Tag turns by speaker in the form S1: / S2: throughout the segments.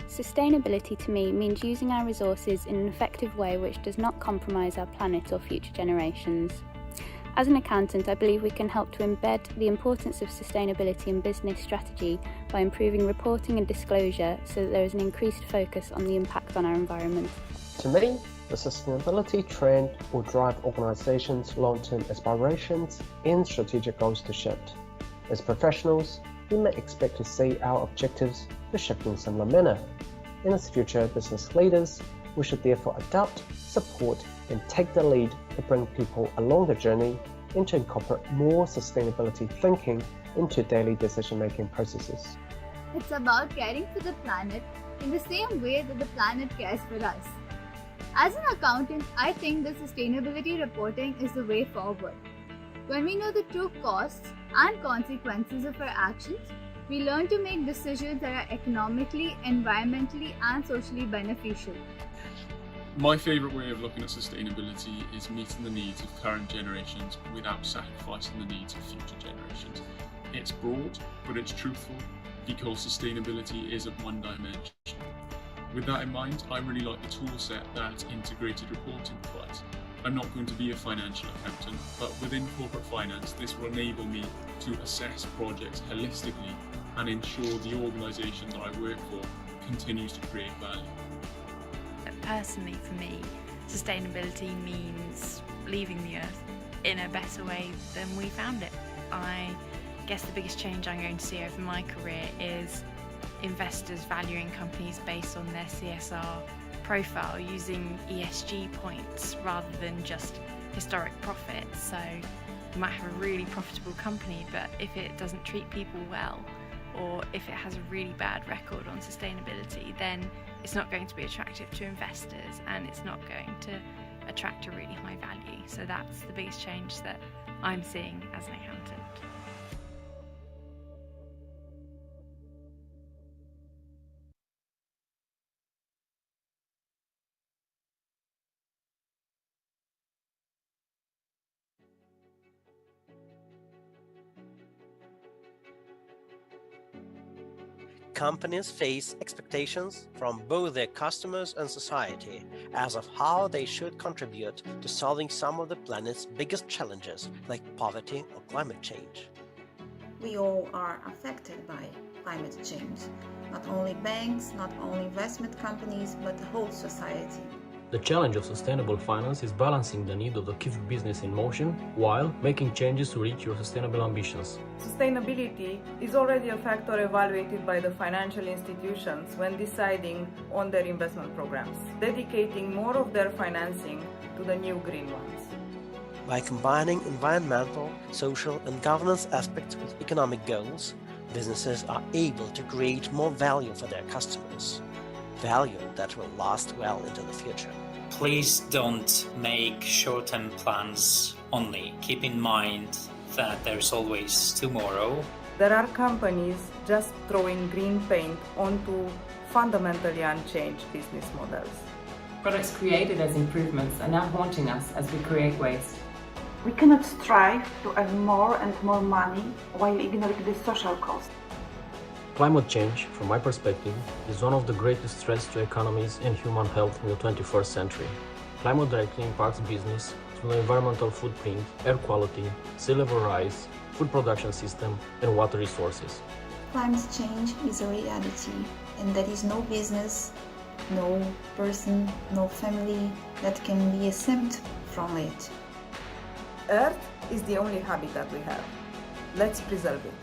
S1: Sustainability to me means using our resources in an effective way which does not compromise our planet or future generations. As an accountant, I believe we can help to embed the importance of sustainability in business strategy by improving reporting and disclosure so that there is an increased focus on the impact on our environment.
S2: To me, the sustainability trend will drive organizations' long-term aspirations and strategic goals to shift. As professionals, we may expect to see our objectives to shift in similar manner. And as future business leaders, we should therefore adopt, support, and take the lead to bring people along the journey and to incorporate more sustainability thinking into daily decision-making processes.
S3: It's about caring for the planet in the same way that the planet cares for us. As an accountant, I think that sustainability reporting is the way forward. When we know the true costs and consequences of our actions, we learn to make decisions that are economically, environmentally, and socially beneficial.
S4: My favourite way of looking at sustainability is meeting the needs of current generations without sacrificing the needs of future generations. It's broad, but it's truthful, because sustainability isn't one dimension. With that in mind, I really like the tool set that integrated reporting provides. I'm not going to be a financial accountant, but within corporate finance, this will enable me to assess projects holistically and ensure the organisation that I work for continues to create value.
S5: Personally, for me, sustainability means leaving the earth in a better way than we found it. I guess the biggest change I'm going to see over my career is investors valuing companies based on their CSR profile, using ESG points rather than just historic profits. So you might have a really profitable company, but if it doesn't treat people well, or if it has a really bad record on sustainability, then it's not going to be attractive to investors and it's not going to attract a really high value. So that's the biggest change that I'm seeing as an accountant.
S6: Companies face expectations from both their customers and society as of how they should contribute to solving some of the planet's biggest challenges, like poverty or climate change.
S7: We all are affected by climate change. Not only banks, not only investment companies, but the whole society.
S8: The challenge of sustainable finance is balancing the need of the keep business in motion while making changes to reach your sustainable ambitions.
S9: Sustainability is already a factor evaluated by the financial institutions when deciding on their investment programs, dedicating more of their financing to the new green ones.
S6: By combining environmental, social, and governance aspects with economic goals, businesses are able to create more value for their customers. Value that will last well into the future.
S10: Please don't make short-term plans only. Keep in mind that there's always tomorrow.
S9: There are companies just throwing green paint onto fundamentally unchanged business models.
S11: Products created as improvements are now haunting us as we create waste.
S12: We cannot strive to earn more and more money while ignoring the social cost.
S8: Climate change, from my perspective, is one of the greatest threats to economies and human health in the 21st century. Climate directly impacts business through the environmental footprint, air quality, sea level rise, food production system, and water resources.
S7: Climate change is a reality, and there is no business, no person, no family that can be exempt from it.
S9: Earth is the only habitat we have. Let's preserve it.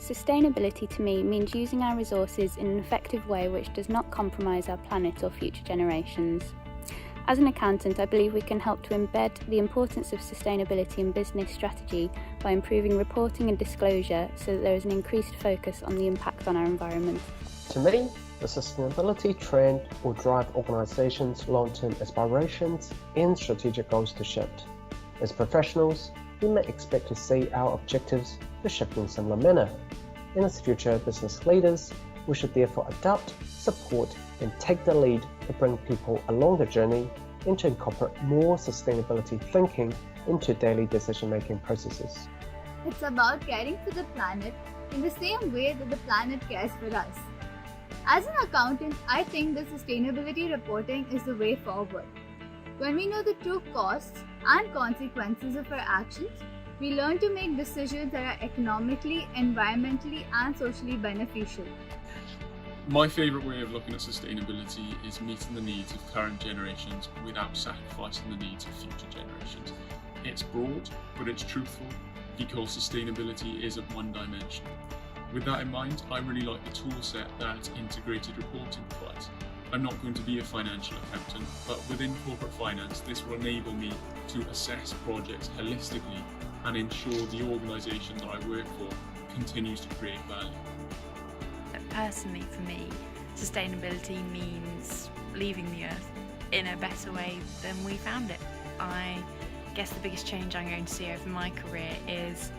S1: Sustainability to me means using our resources in an effective way which does not compromise our planet or future generations. As an accountant, I believe we can help to embed the importance of sustainability in business strategy by improving reporting and disclosure so that there is an increased focus on the impact on our environment.
S2: To me, the sustainability trend will drive organizations' long-term aspirations and strategic goals to shift. As professionals, we may expect to see our objectives to shift in similar manner. And as future business leaders, we should therefore adopt, support, and take the lead to bring people along the journey and to incorporate more sustainability thinking into daily decision-making processes.
S3: It's about caring for the planet in the same way that the planet cares for us. As an accountant, I think that sustainability reporting is the way forward. When we know the true costs and consequences of our actions, we learn to make decisions that are economically, environmentally, and socially beneficial.
S4: My favourite way of looking at sustainability is meeting the needs of current generations without sacrificing the needs of future generations. It's broad, but it's truthful, because sustainability isn't one dimension. With that in mind, I really like the tool set that integrated reporting provides. I'm not going to be a financial accountant, but within corporate finance, this will enable me to assess projects holistically and ensure the organisation that I work for continues to create value.
S5: Personally, for me, sustainability means leaving the earth in a better way than we found it. I guess the biggest change I'm going to see over my career is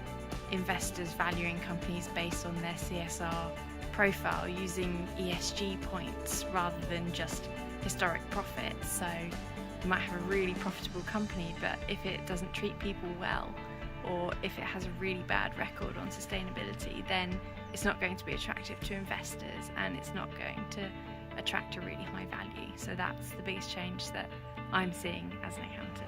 S5: investors valuing companies based on their CSR profile, using ESG points rather than just historic profits. So you might have a really profitable company, but if it doesn't treat people well, or if it has a really bad record on sustainability, then it's not going to be attractive to investors and it's not going to attract a really high value. So that's the biggest change that I'm seeing as an accountant.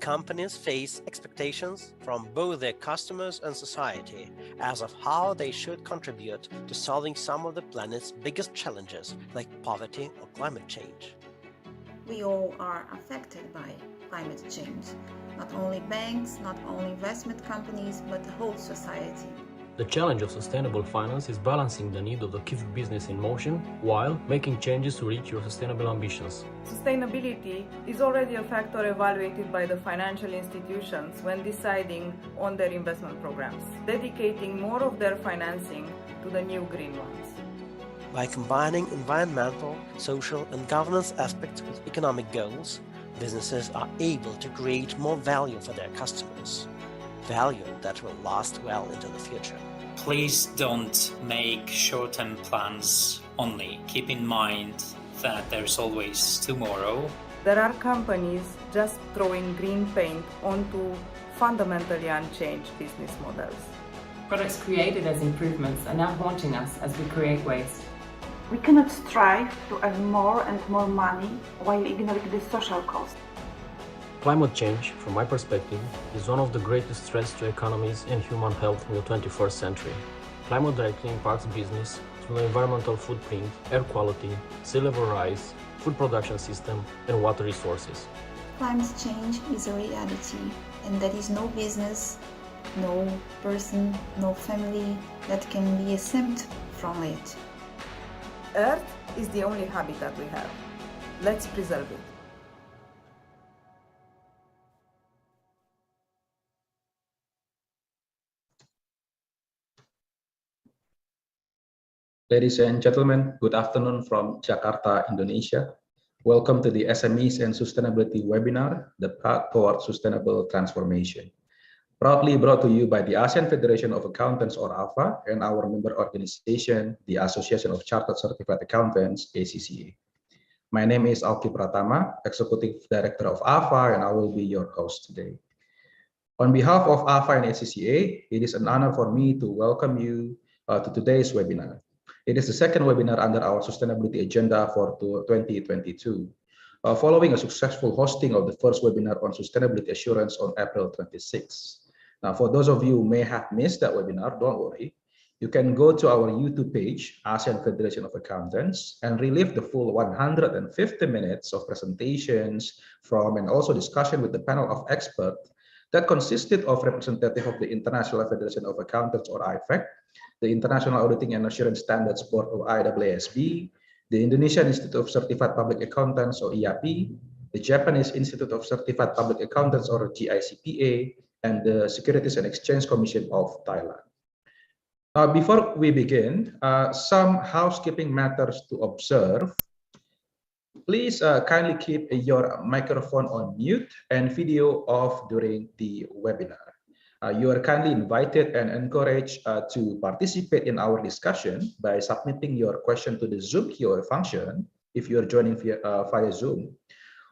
S6: Companies face expectations from both their customers and society as of how they should contribute to solving some of the planet's biggest challenges, like poverty or climate change.
S7: We all are affected by climate change. Not only banks, not only investment companies, but the whole society.
S8: The challenge of sustainable finance is balancing the need to keep business in motion while making changes to reach your sustainable ambitions.
S9: Sustainability is already a factor evaluated by the financial institutions when deciding on their investment programs, dedicating more of their financing to the new green ones.
S6: By combining environmental, social, and governance aspects with economic goals, businesses are able to create more value for their customers. Value that will last well into the future.
S10: Please don't make short-term plans only. Keep in mind that there's always tomorrow.
S9: There are companies just throwing green paint onto fundamentally unchanged business models.
S11: Products created as improvements are now haunting us as we create waste.
S12: We cannot strive to earn more and more money while ignoring the social cost.
S8: Climate change, from my perspective, is one of the greatest threats to economies and human health in the 21st century. Climate directly impacts business through the environmental footprint, air quality, sea level rise, food production system, and water resources.
S7: Climate change is a reality, and there is no business, no person, no family that can be exempt from it.
S9: Earth is the only habitat we have. Let's preserve it.
S13: Ladies and gentlemen, good afternoon from Jakarta, Indonesia. Welcome to the SMEs and Sustainability webinar, The Path Toward Sustainable Transformation. Proudly brought to you by the ASEAN Federation of Accountants, or AFA, and our member organization, the Association of Chartered Certified Accountants, ACCA. My name is Alki Pratama, Executive Director of AFA, and I will be your host today. On behalf of AFA and ACCA, it is an honor for me to welcome you to today's webinar. It is the second webinar under our sustainability agenda for 2022, following a successful hosting of the first webinar on sustainability assurance on April 26. Now, for those of you who may have missed that webinar, don't worry. You can go to our YouTube page, ASEAN Federation of Accountants, and relive the full 150 minutes of presentations from and also discussion with the panel of experts that consisted of representatives of the International Federation of Accountants, or IFAC, the International Auditing and Assurance Standards Board, or IAASB, the Indonesian Institute of Certified Public Accountants, or IAPI, the Japanese Institute of Certified Public Accountants, or GICPA, and the Securities and Exchange Commission of Thailand. Before we begin, some housekeeping matters to observe. Please kindly keep your microphone on mute and video off during the webinar. You are kindly invited and encouraged to participate in our discussion by submitting your question to the Zoom Q&A function if you are joining via Zoom,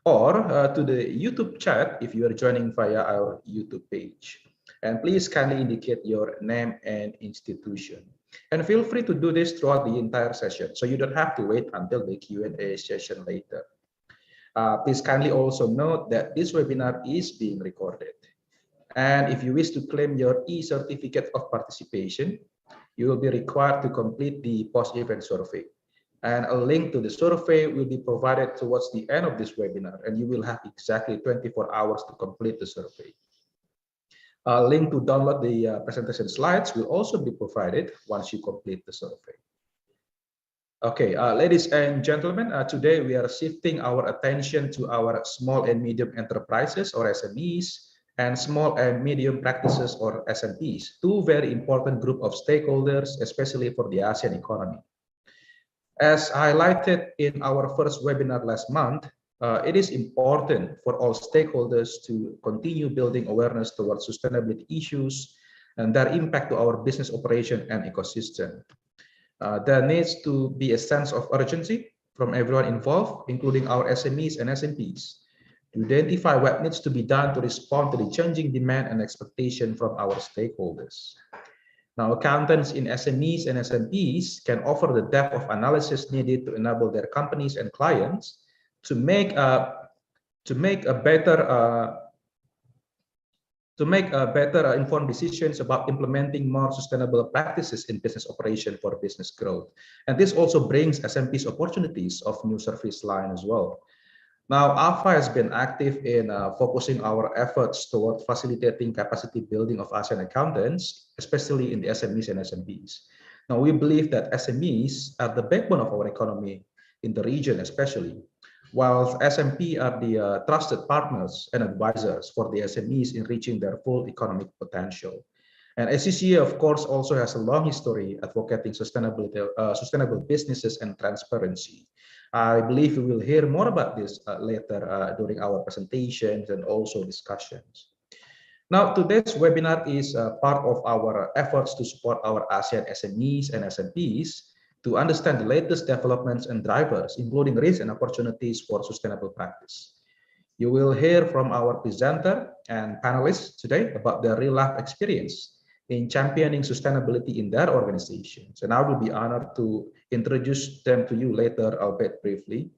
S13: or to the YouTube chat if you are joining via our YouTube page. And please kindly indicate your name and institution. And feel free to do this throughout the entire session, so you don't have to wait until the Q&A session later. Please kindly also note that this webinar is being recorded. And if you wish to claim your e-certificate of participation, you will be required to complete the post-event survey. And a link to the survey will be provided towards the end of this webinar, and you will have exactly 24 hours to complete the survey. A link to download the presentation slides will also be provided once you complete the survey. Okay, ladies and gentlemen, today we are shifting our attention to our small and medium enterprises, or SMEs, and small and medium practices, or SMPs, two very important group of stakeholders, especially for the ASEAN economy. As highlighted in our first webinar last month, it is important for all stakeholders to continue building awareness towards sustainability issues and their impact to our business operation and ecosystem. There needs to be a sense of urgency from everyone involved, including our SMEs and SMPs, to identify what needs to be done to respond to the changing demand and expectation from our stakeholders. Now, accountants in SMEs and SMPs can offer the depth of analysis needed to enable their companies and clients to make better informed decisions about implementing more sustainable practices in business operation for business growth. And this also brings SMPs opportunities of new service line as well. Now, AFA has been active in focusing our efforts toward facilitating capacity building of ASEAN accountants, especially in the SMEs and SMPs. Now, we believe that SMEs are the backbone of our economy in the region, especially, while SMP are the trusted partners and advisors for the SMEs in reaching their full economic potential. And ACCA, of course, also has a long history advocating sustainable businesses and transparency. I believe we will hear more about this later during our presentations and also discussions. Now, today's webinar is part of our efforts to support our ASEAN SMEs and SMPs to understand the latest developments and drivers, including risks and opportunities for sustainable practice. You will hear from our presenter and panelists today about their real-life experience in championing sustainability in their organizations. And I will be honored to introduce them to you later, albeit briefly.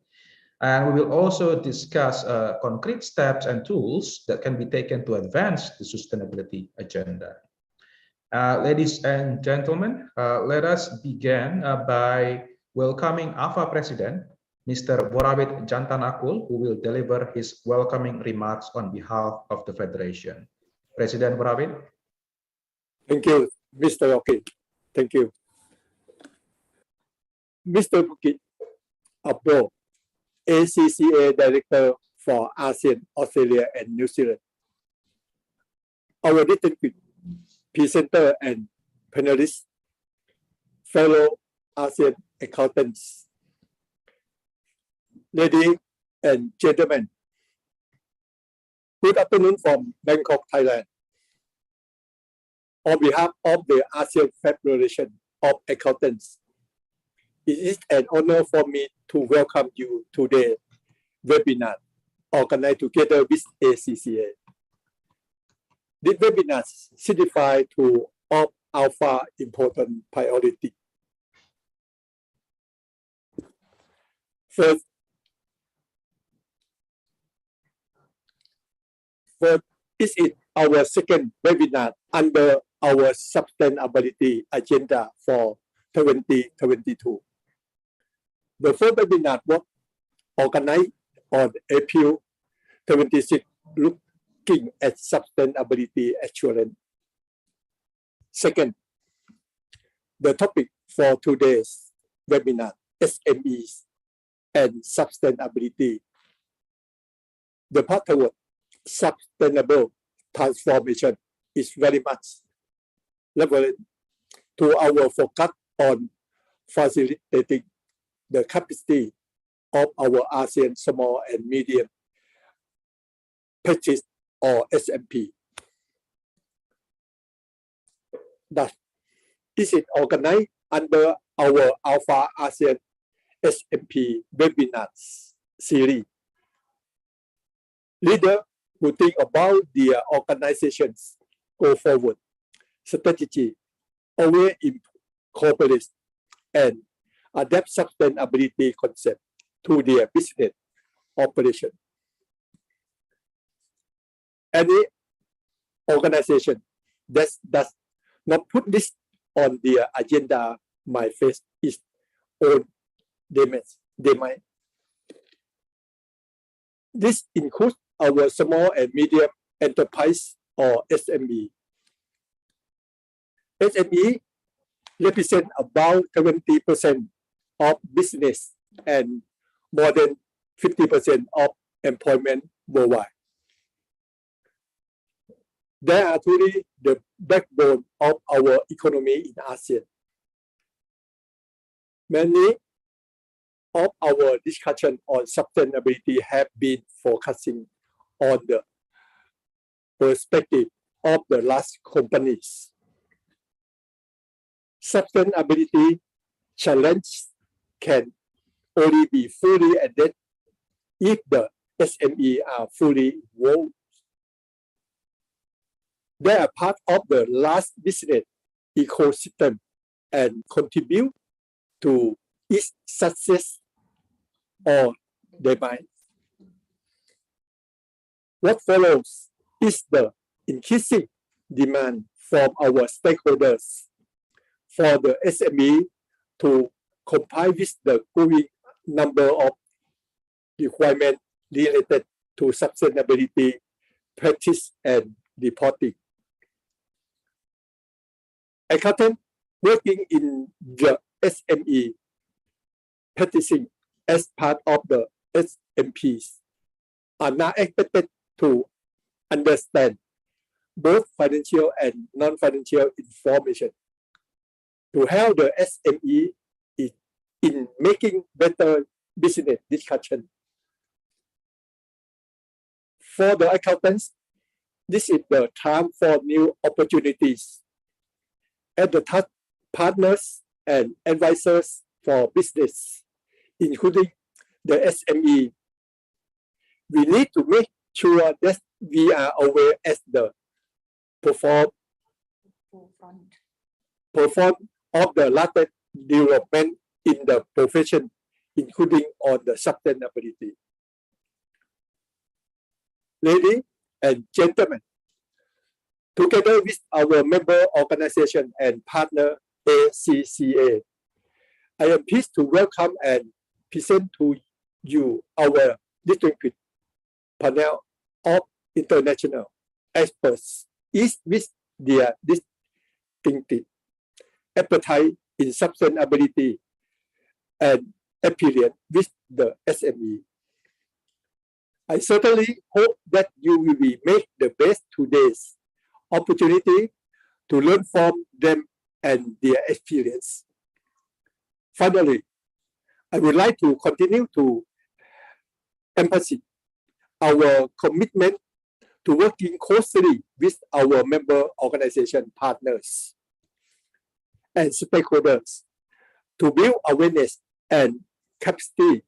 S13: And we will also discuss concrete steps and tools that can be taken to advance the sustainability agenda. Ladies and gentlemen, let us begin by welcoming AFA President, Mr. Borawit Jantanakul, who will deliver his welcoming remarks on behalf of the Federation. President Borawit.
S14: Thank you, Mr. Rocky. Thank you. Mr. Bukit Abdul, ACCA Director for ASEAN, Australia, and New Zealand. Our distinguished presenter and panelists, fellow ASEAN accountants, ladies and gentlemen, good afternoon from Bangkok, Thailand. On behalf of the ASEAN Federation of Accountants, it is an honor for me to welcome you to the webinar organized together with ACCA. This webinar signifies two of our important priorities. First, this is our second webinar under our sustainability agenda for 2022. The first webinar was organized on April 26, looking at sustainability assurance. Second, the topic for today's webinar, SMEs and sustainability. The pathway sustainable transformation is very much relevant to our focus on facilitating the capacity of our ASEAN small and medium practice or SMP. That is it organized under our Alpha ASEAN SMP webinars series. Leaders who think about their organizations go forward strategy, always incorporate and adapt sustainability concept to their business operation. Any organization that does not put this on their agenda might face its own damage. This includes our small and medium enterprise or SME. SME represent about 70% of business and more than 50% of employment worldwide. They are truly the backbone of our economy in ASEAN. Many of our discussion on sustainability have been focusing on the perspective of the large companies. Sustainability challenges can only be fully addressed if the SME are fully involved. They are part of the large business ecosystem and contribute to its success or demise. What follows is the increasing demand from our stakeholders for the SME to comply with the growing number of requirements related to sustainability practice and reporting. Accountants working in the SME practicing as part of the SMPs are now expected to understand both financial and non-financial information to help the SME in making better business discussion. For the accountants, this is the time for new opportunities. As the partners and advisors for business, including the SME, we need to make sure that we are aware as the forefront of the latest development in the profession, including on the sustainability. Ladies and gentlemen, together with our member organization and partner ACCA, I am pleased to welcome and present to you our distinguished panel of international experts, each with their distinctive appetite in sustainability and experience with the SME. I certainly hope that you will make the best today's opportunity to learn from them and their experience. Finally, I would like to continue to emphasize our commitment to working closely with our member organization partners and stakeholders to build awareness and capacity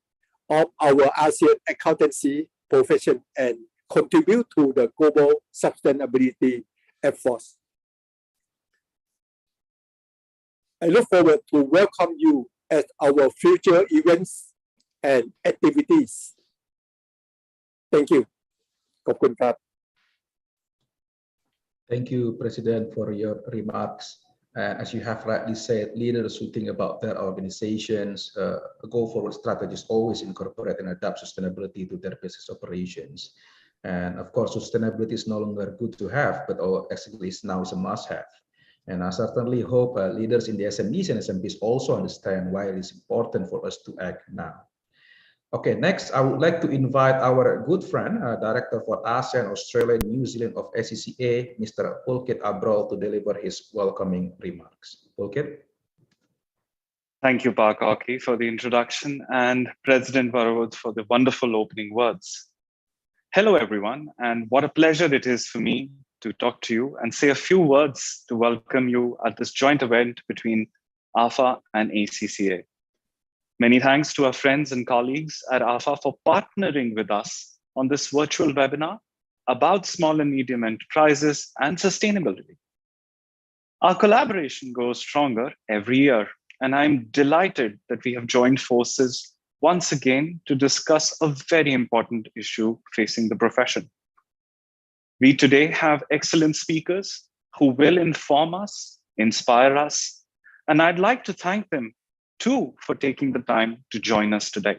S14: of our ASEAN accountancy profession and contribute to the global sustainability efforts. I look forward to welcome you at our future events and activities. Thank you. ขอบคุณครับ
S13: Thank you, President, for your remarks. As you have rightly said, leaders who think about their organizations, go-forward strategies always incorporate and adapt sustainability to their business operations. And of course, sustainability is no longer good to have, but actually is now is a must-have. And I certainly hope leaders in the SMEs and SMPs also understand why it is important for us to act now. Okay, next, I would like to invite our good friend, Director for ASEAN, Australia, New Zealand of ACCA, Mr. Toolkit Abrol, to deliver his welcoming remarks. Toolkit.
S15: Thank you, Pak Aki, for the introduction, and President Varawut for the wonderful opening words. Hello, everyone, and what a pleasure it is for me to talk to you and say a few words to welcome you at this joint event between AFA and ACCA. Many thanks to our friends and colleagues at AFA for partnering with us on this virtual webinar about small and medium enterprises and sustainability. Our collaboration grows stronger every year, and I'm delighted that we have joined forces once again to discuss a very important issue facing the profession. We today have excellent speakers who will inform us, inspire us, and I'd like to thank them too for taking the time to join us today.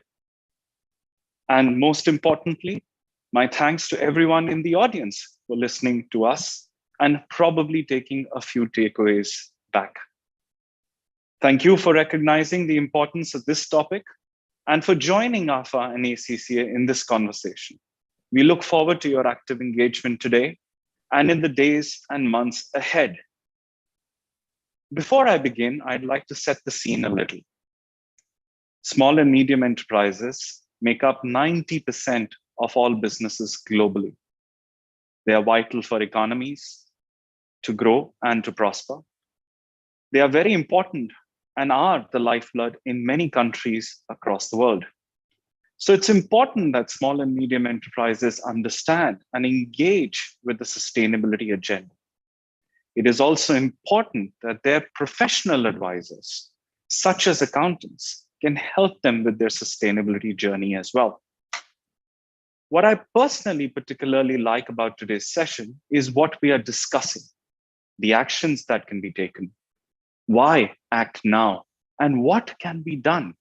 S15: And most importantly, my thanks to everyone in the audience for listening to us and probably taking a few takeaways back. Thank you for recognizing the importance of this topic and for joining AFA and ACCA in this conversation. We look forward to your active engagement today and in the days and months ahead. Before I begin, I'd like to set the scene a little. Small and medium enterprises make up 90% of all businesses globally. They are vital for economies to grow and to prosper. They are very important and are the lifeblood in many countries across the world. So it's important that small and medium enterprises understand and engage with the sustainability agenda. It is also important that their professional advisors, such as accountants, can help them with their sustainability journey as well. What I personally particularly like about today's session is what we are discussing, the actions that can be taken, why act now, and what can be done.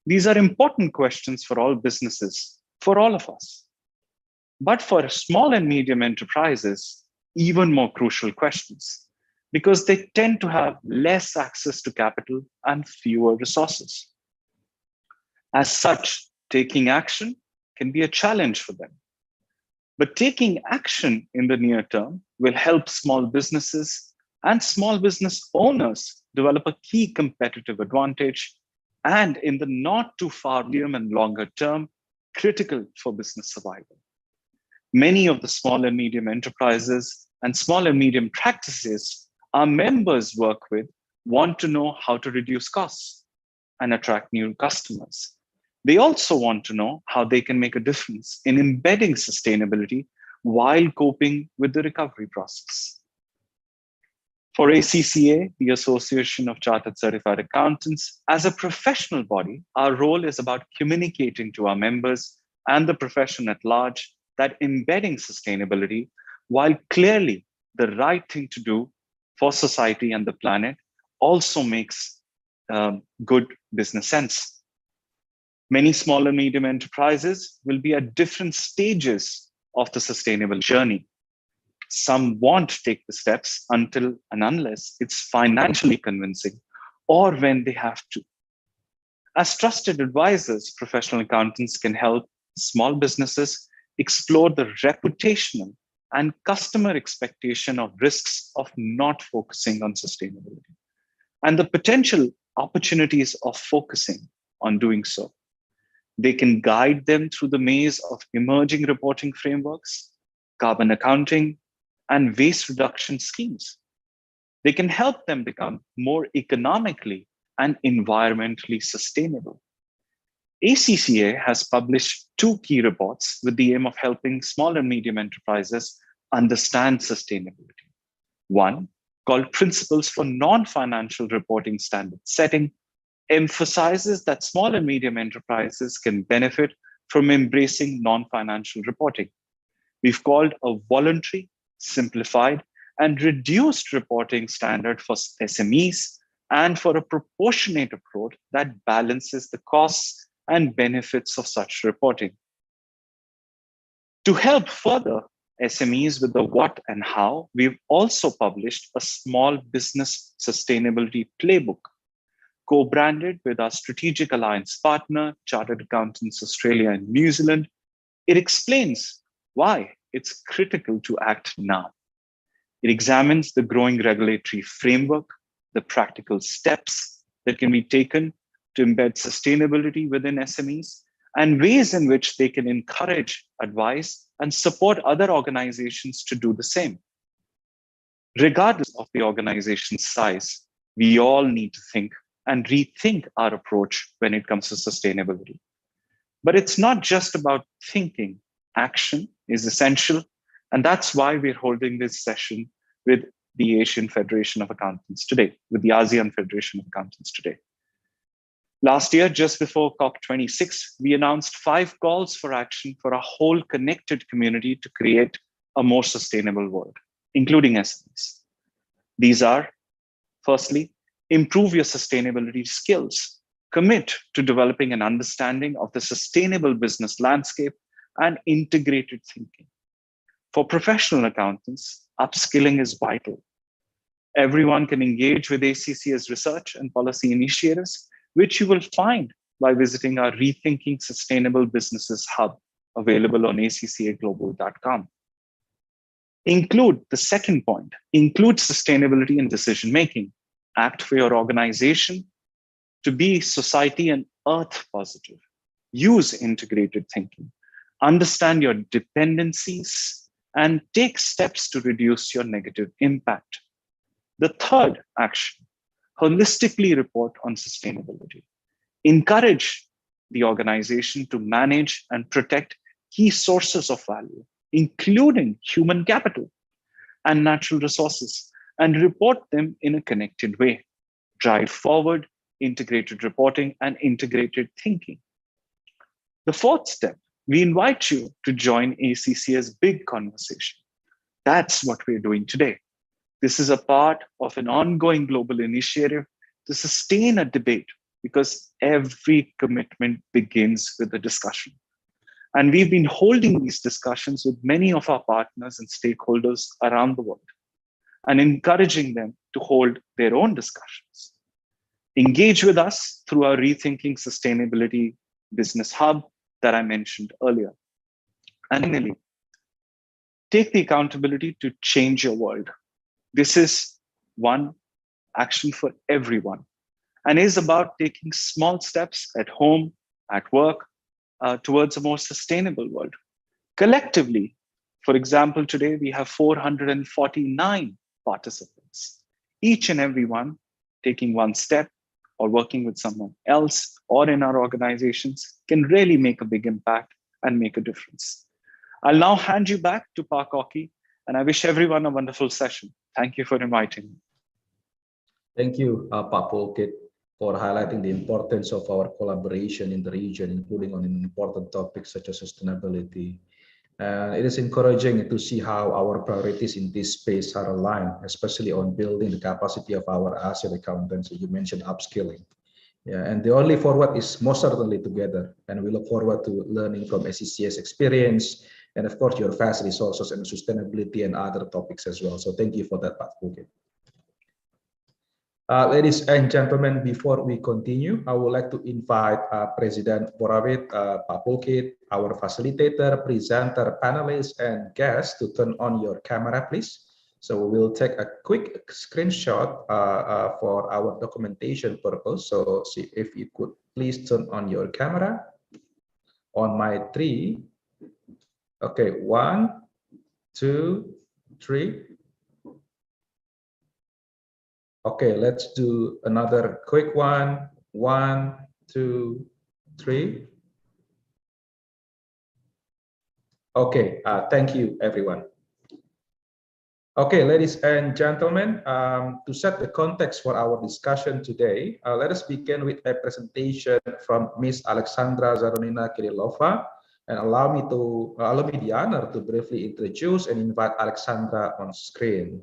S15: These are important questions for all businesses, for all of us. But for small and medium enterprises, even more crucial questions, because they tend to have less access to capital and fewer resources. As such, taking action can be a challenge for them. But taking action in the near term will help small businesses and small business owners develop a key competitive advantage, and in the not too far medium and longer term, critical for business survival. Many of the small and medium enterprises and small and medium practices our members work with want to know how to reduce costs and attract new customers. They also want to know how they can make a difference in embedding sustainability while coping with the recovery process. For ACCA, the Association of Chartered Certified Accountants, as a professional body, our role is about communicating to our members and the profession at large that embedding sustainability, while clearly the right thing to do for society and the planet, also makes good business sense. Many small and medium enterprises will be at different stages of the sustainable journey. Some won't take the steps until and unless it's financially convincing or when they have to. As trusted advisors, professional accountants can help small businesses explore the reputational and customer expectation of risks of not focusing on sustainability and the potential opportunities of focusing on doing so. They can guide them through the maze of emerging reporting frameworks, carbon accounting, and waste reduction schemes. They can help them become more economically and environmentally sustainable. ACCA has published 2 key reports with the aim of helping small and medium enterprises understand sustainability. One, called Principles for Non-Financial Reporting Standard Setting, emphasizes that small and medium enterprises can benefit from embracing non-financial reporting. We've called a voluntary, simplified, and reduced reporting standard for SMEs, and for a proportionate approach that balances the costs and benefits of such reporting. To help further SMEs with the what and how, we've also published a small business sustainability playbook, co-branded with our strategic alliance partner, Chartered Accountants Australia and New Zealand. It explains why it's critical to act now. It examines the growing regulatory framework, the practical steps that can be taken to embed sustainability within SMEs, and ways in which they can encourage, advise, and support other organizations to do the same. Regardless of the organization's size, we all need to think and rethink our approach when it comes to sustainability. But it's not just about thinking. Action is essential, and that's why we're holding this session with the ASEAN Federation of Accountants today, with the ASEAN Federation of Accountants today. Last year, just before COP26, we announced 5 calls for action for a whole connected community to create a more sustainable world, including SMEs. These are, firstly, improve your sustainability skills, commit to developing an understanding of the sustainable business landscape, and integrated thinking. For professional accountants, upskilling is vital. Everyone can engage with ACCA's research and policy initiatives, which you will find by visiting our Rethinking Sustainable Businesses Hub, available on accaglobal.com. Include the second point, include sustainability in decision-making. Act for your organization to be society and earth positive. Use integrated thinking. Understand your dependencies and take steps to reduce your negative impact. The third action, holistically report on sustainability. Encourage the organization to manage and protect key sources of value, including human capital and natural resources, and report them in a connected way. Drive forward integrated reporting and integrated thinking. The fourth step, we invite you to join ACCA's big conversation. That's what we're doing today. This is a part of an ongoing global initiative to sustain a debate, because every commitment begins with a discussion. And we've been holding these discussions with many of our partners and stakeholders around the world, and encouraging them to hold their own discussions. Engage with us through our Rethinking Sustainability Business Hub that I mentioned earlier. And finally, take the accountability to change your world. This is one action for everyone, and is about taking small steps at home, at work, towards a more sustainable world. Collectively, for example, today we have 449 participants, each and every one taking one step or working with someone else or in our organizations can really make a big impact and make a difference. I'll now hand you back to Pak Oki, and I wish everyone a wonderful session. Thank you for inviting me.
S13: Thank you, Pak Pulkit, for highlighting the importance of our collaboration in the region, including on important topics such as sustainability. It is encouraging to see how our priorities in this space are aligned, especially on building the capacity of our ASEAN accountants. You mentioned upskilling. Yeah, and the only forward is most certainly together. And we look forward to learning from ACCA's experience, and of course, your vast resources and sustainability and other topics as well. So thank you for that, Pak Pulkit. Ladies and gentlemen, before we continue, I would like to invite President Borawit, Pak Pulkit, our facilitator, presenter, panelists, and guests to turn on your camera, please. So we will take a quick screenshot for our documentation purpose. So see if you could please turn on your camera. On my 3. Okay, 1, 2, 3. Okay, let's do another quick one. 1, 2, 3. Okay, thank you, everyone. Okay, ladies and gentlemen, to set the context for our discussion today, let us begin with a presentation from Ms. Alexandra Zaronina Kirilova, and allow me the honor to briefly introduce and invite Alexandra on screen.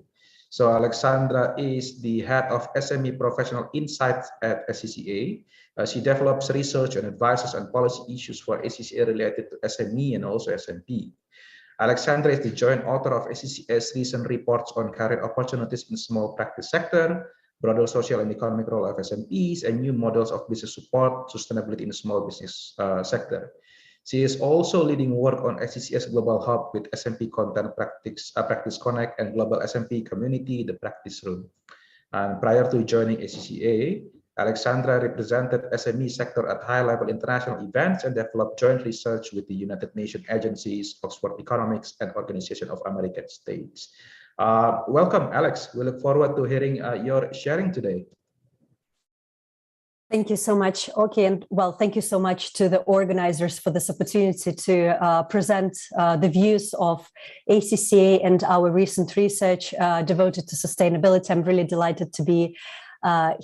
S13: So Alexandra is the head of SME Professional Insights at ACCA. She develops research and advises on policy issues for ACCA related to SME and also SMP. Alexandra is the joint author of ACCA's recent reports on career opportunities in small practice sector, broader social and economic role of SMEs, and new models of business support, sustainability in the small business sector. She is also leading work on ACCA's Global Hub with SMP Content Practice Connect and Global SMP Community, the Practice Room. And prior to joining ACCA, Alexandra represented SME sector at high-level international events and developed joint research with the United Nations agencies, Oxford Economics, and Organization of American States. Welcome, Alex. We look forward to hearing your sharing today.
S16: Thank you so much, Oki, and well, thank you so much to the organizers for this opportunity to present the views of ACCA and our recent research devoted to sustainability. I'm really delighted to be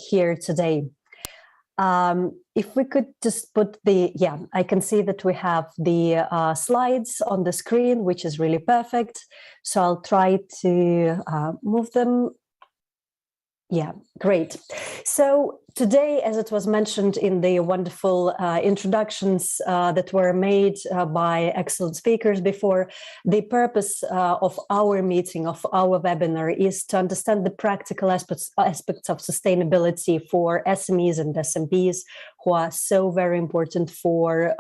S16: here today. If we could just put I can see that we have the slides on the screen, which is really perfect. So I'll try to move them. Yeah, great. So today, as it was mentioned in the wonderful introductions that were made by excellent speakers before, the purpose of our meeting, of our webinar, is to understand the practical aspects of sustainability for SMEs and SMPs, who are so very important for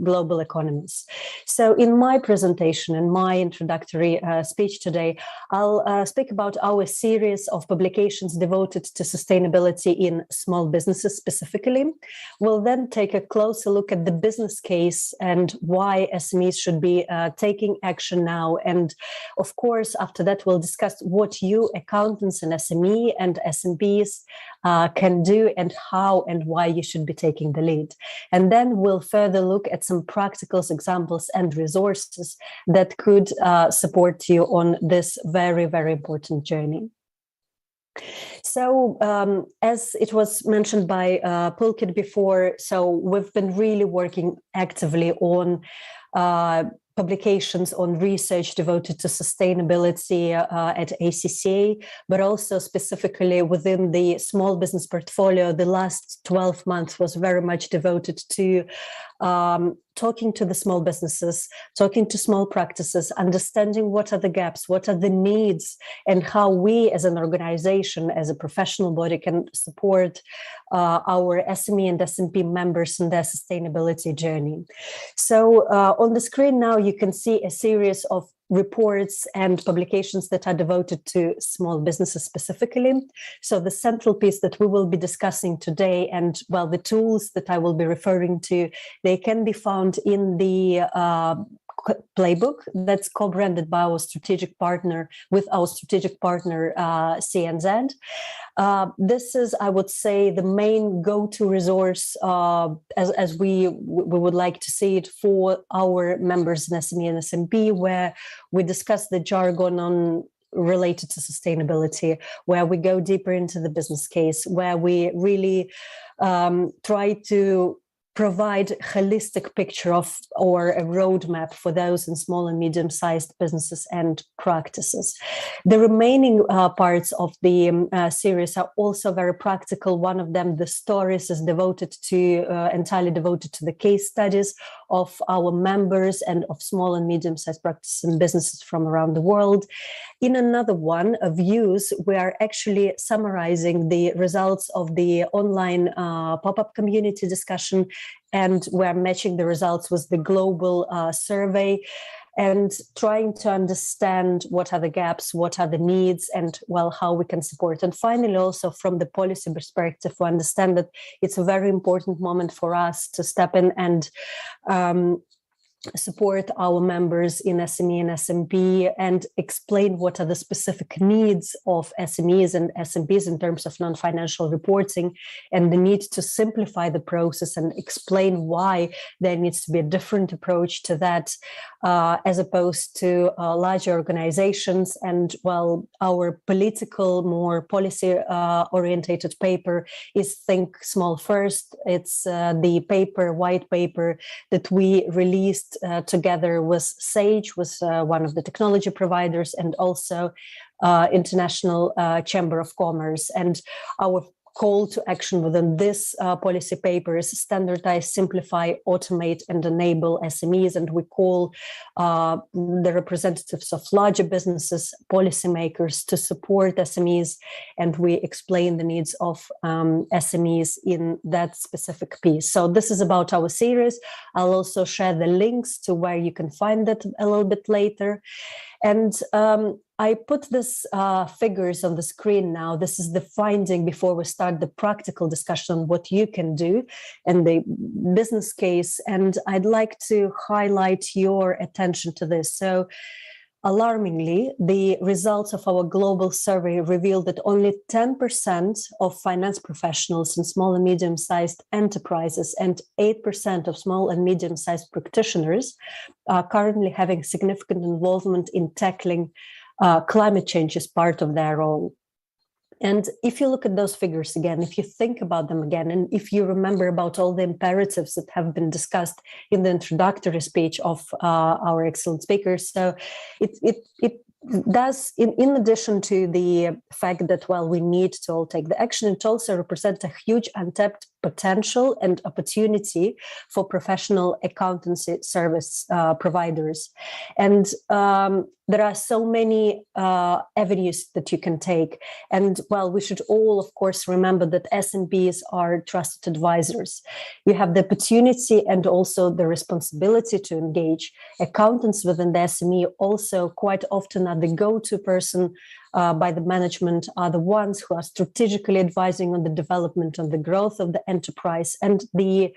S16: global economies. So in my presentation, in my introductory speech today, I'll speak about our series of publications devoted to sustainability in small businesses specifically. We'll then take a closer look at the business case and why SMEs should be taking action now. And of course, after that, we'll discuss what you accountants and SME and SMPs can do and how and why you should be taking the lead. And then we'll further look at some practical examples and resources that could support you on this very, very important journey. So as it was mentioned by Pulkit before, so we've been really working actively on publications on research devoted to sustainability at ACCA, but also specifically within the small business portfolio. The last 12 months was very much devoted to talking to the small businesses, talking to small practices, understanding what are the gaps, what are the needs, and how we as an organization, as a professional body, can support our SME and SMP members in their sustainability journey. So on the screen now, you can see a series of reports and publications that are devoted to small businesses specifically. So the central piece that we will be discussing today, and well, the tools that I will be referring to, they can be found in the playbook that's co-branded by our strategic partner, with our strategic partner CNZ. This is, I would say, the main go-to resource as we would like to see it for our members in SME and SMP, where we discuss the jargon on related to sustainability, where we go deeper into the business case, where we really try to provide a holistic picture of or a roadmap for those in small and medium-sized businesses and practices. The remaining parts of the series are also very practical. One of them, the stories, is devoted to entirely devoted to the case studies of our members and of small and medium-sized practices and businesses from around the world. In another one, Views, we are actually summarizing the results of the online pop-up community discussion, and we're matching the results with the global survey and trying to understand what are the gaps, what are the needs, and well, how we can support. And finally, also from the policy perspective, we understand that it's a very important moment for us to step in and support our members in SME and SMP and explain what are the specific needs of SMEs and SMPs in terms of non-financial reporting, and the need to simplify the process and explain why there needs to be a different approach to that as opposed to larger organizations. And well, our political, more policy orientated paper is Think Small First. It's the white paper that we released together with Sage, with one of the technology providers, and also International Chamber of Commerce. And our call to action within this policy paper is standardize, simplify, automate, and enable SMEs. And we call the representatives of larger businesses, policymakers, to support SMEs, and we explain the needs of SMEs in that specific piece. So this is about our series. I'll also share the links to where you can find it a little bit later. And I put this figures on the screen now. This is the finding before we start the practical discussion on what you can do and the business case. And I'd like to highlight your attention to this. So alarmingly, the results of our global survey revealed that only 10% of finance professionals in small and medium-sized enterprises and 8% of small and medium-sized practitioners are currently having significant involvement in tackling climate change as part of their role. And if you look at those figures again, if you think about them again, and if you remember about all the imperatives that have been discussed in the introductory speech of our excellent speakers, so it does, in addition to the fact that, well, we need to all take the action, it also represents a huge untapped potential and opportunity for professional accountancy service providers. And there are so many avenues that you can take. And well, we should all, of course, remember that SMPs are trusted advisors. You have the opportunity and also the responsibility to engage. Accountants within the SME also quite often are the go-to person by the management, are the ones who are strategically advising on the development and the growth of the enterprise. And the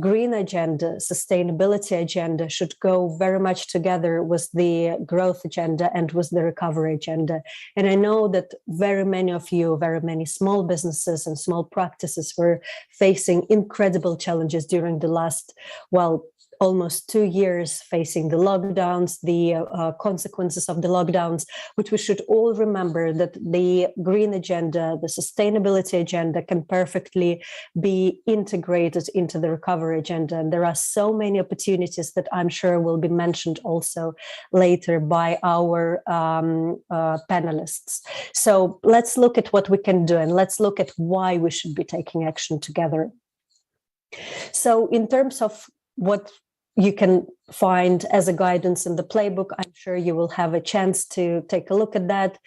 S16: green agenda, sustainability agenda should go very much together with the growth agenda and with the recovery agenda. And I know that very many of you, very many small businesses and small practices were facing incredible challenges during the last, well, almost 2 years, facing the lockdowns, the consequences of the lockdowns, but we should all remember that the green agenda, the sustainability agenda can perfectly be integrated into the recovery agenda. And there are so many opportunities that I'm sure will be mentioned also later by our panelists. So let's look at what we can do and let's look at why we should be taking action together. So in terms of what you can find as a guidance in the playbook, I'm sure you will have a chance to take a look at that.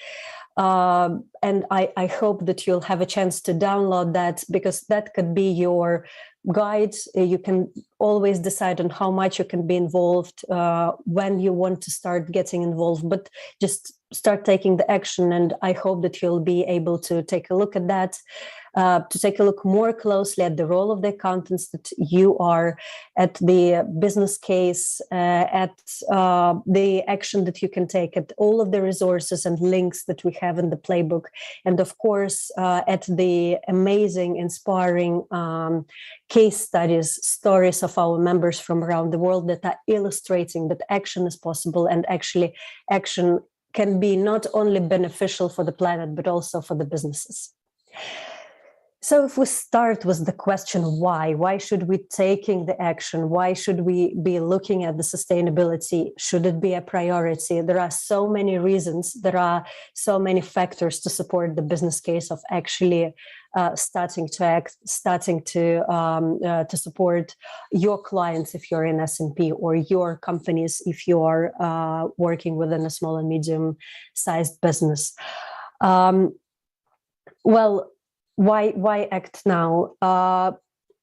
S16: And I hope that you'll have a chance to download that, because that could be your guide. You can always decide on how much you can be involved, when you want to start getting involved, but just start taking the action. And I hope that you'll be able to take a look at that, to take a look more closely at the role of the accountants that you are, at the business case, at the action that you can take, at all of the resources and links that we have in the playbook, and of course at the amazing, inspiring case studies, stories of our members from around the world that are illustrating that action is possible, and actually action can be not only beneficial for the planet, but also for the businesses. So if we start with the question, why should we taking the action? Why should we be looking at the sustainability? Should it be a priority? There are so many reasons. There are so many factors to support the business case of actually starting to act, starting to support your clients if you're in SMP, or your companies if you are working within a small and medium-sized business. Well, why act now?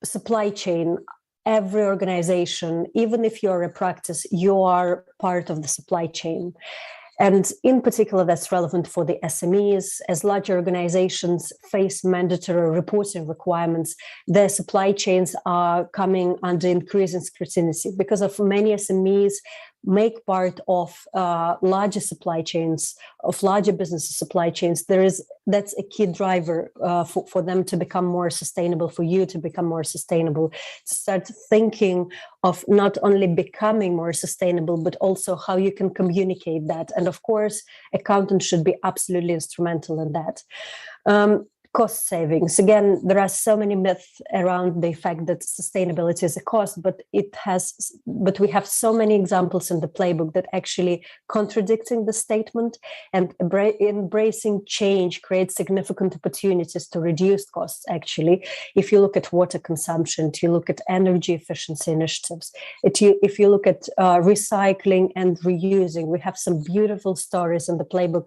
S16: Supply chain. Every organization, even if you're a practice, you are part of the supply chain. And in particular, that's relevant for the SMEs. As larger organizations face mandatory reporting requirements, their supply chains are coming under increasing scrutiny because of many SMEs make part of larger supply chains, of larger business supply chains. That's a key driver for them to become more sustainable, for you to become more sustainable, to start thinking of not only becoming more sustainable, but also how you can communicate that. And of course, accountants should be absolutely instrumental in that. Cost savings. Again, there are so many myths around the fact that sustainability is a cost, but we have so many examples in the playbook that actually contradicting the statement, and embracing change creates significant opportunities to reduce costs. Actually, if you look at water consumption, if you look at energy efficiency initiatives, if you look at recycling and reusing, we have some beautiful stories in the playbook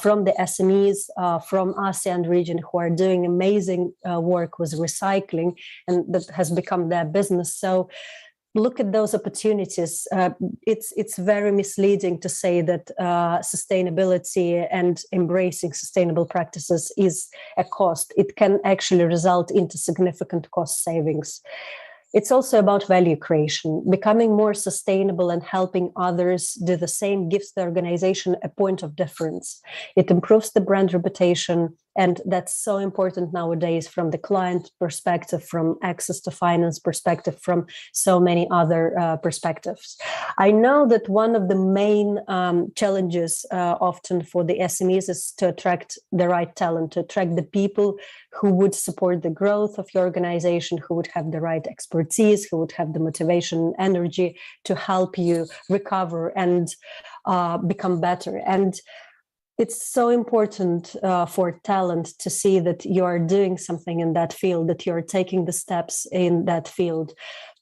S16: from the SMEs from ASEAN region who are doing amazing work with recycling, and that has become their business. So look at those opportunities. It's very misleading to say that sustainability and embracing sustainable practices is a cost. It can actually result into significant cost savings. It's also about value creation. Becoming more sustainable and helping others do the same gives the organization a point of difference. It improves the brand reputation, and that's so important nowadays from the client perspective, from access to finance perspective, from so many other perspectives. I know that one of the main challenges often for the SMEs is to attract the right talent, to attract the people who would support the growth of your organization, who would have the right expertise, who would have the motivation, energy to help you recover and become better. And it's so important for talent to see that you are doing something in that field, that you're taking the steps in that field.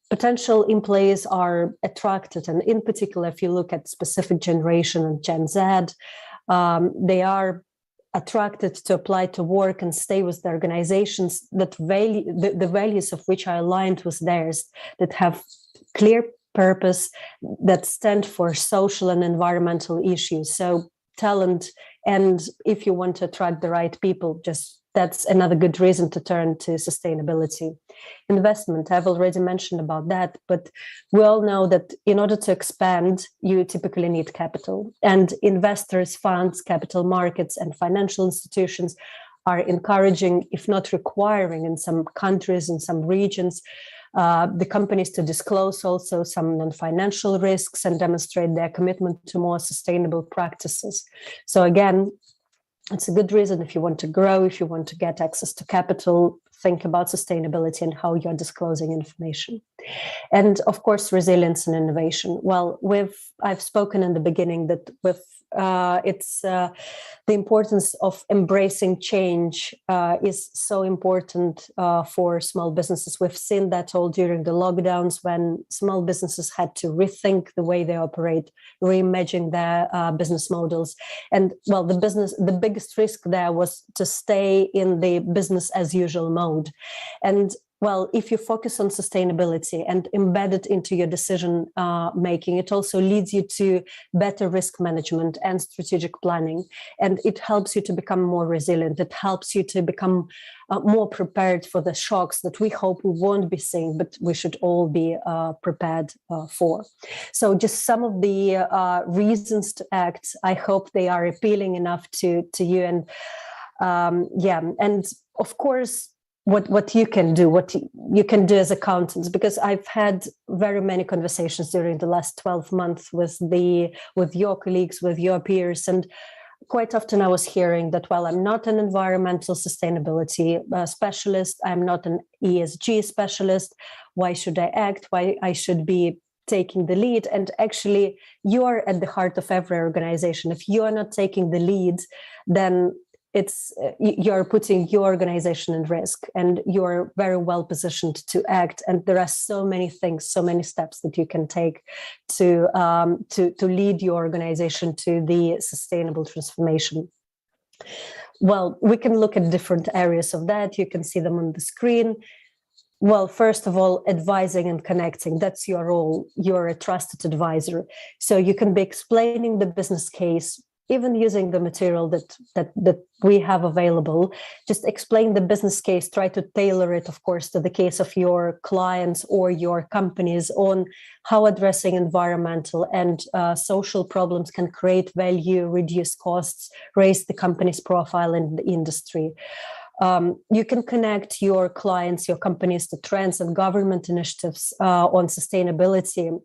S16: Potential employees are attracted, and in particular, if you look at specific generation and Gen Z, they are attracted to apply to work and stay with the organizations that value the values of which are aligned with theirs, that have clear purpose, that stand for social and environmental issues. So talent, and if you want to attract the right people, that's another good reason to turn to sustainability. Investment, I've already mentioned about that, but we all know that in order to expand, you typically need capital. And investors, funds, capital markets, and financial institutions are encouraging, if not requiring, in some countries, in some regions, the companies to disclose also some non-financial risks and demonstrate their commitment to more sustainable practices. So again, it's a good reason if you want to grow, if you want to get access to capital, think about sustainability and how you're disclosing information. And of course, resilience and innovation. Well, I've spoken in the beginning that it's the importance of embracing change is so important for small businesses. We've seen that all during the lockdowns, when small businesses had to rethink the way they operate, reimagine their business models. And well, the biggest risk there was to stay in the business as usual mode. And well, if you focus on sustainability and embed it into your decision making, it also leads you to better risk management and strategic planning. And it helps you to become more resilient. It helps you to become more prepared for the shocks that we hope we won't be seeing, but we should all be prepared for. So just some of the reasons to act, I hope they are appealing enough to you. And and of course, what you can do, what you can do as accountants, because I've had very many conversations during the last 12 months with your colleagues, with your peers, and quite often I was hearing that, well, I'm not an environmental sustainability specialist, I'm not an ESG specialist, why should I act, why I should be taking the lead? And actually, you're at the heart of every organization. If you're not taking the lead, then you're putting your organization in risk, and you're very well positioned to act. And there are so many things, so many steps that you can take to lead your organization to the sustainable transformation. Well, we can look at different areas of that. You can see them on the screen. Well, first of all, advising and connecting, that's your role. You're a trusted advisor. So you can be explaining the business case, even using the material that we have available. Just explain the business case, try to tailor it, of course, to the case of your clients or your companies on how addressing environmental and social problems can create value, reduce costs, raise the company's profile in the industry. You can connect your clients, your companies to trends and government initiatives on sustainability.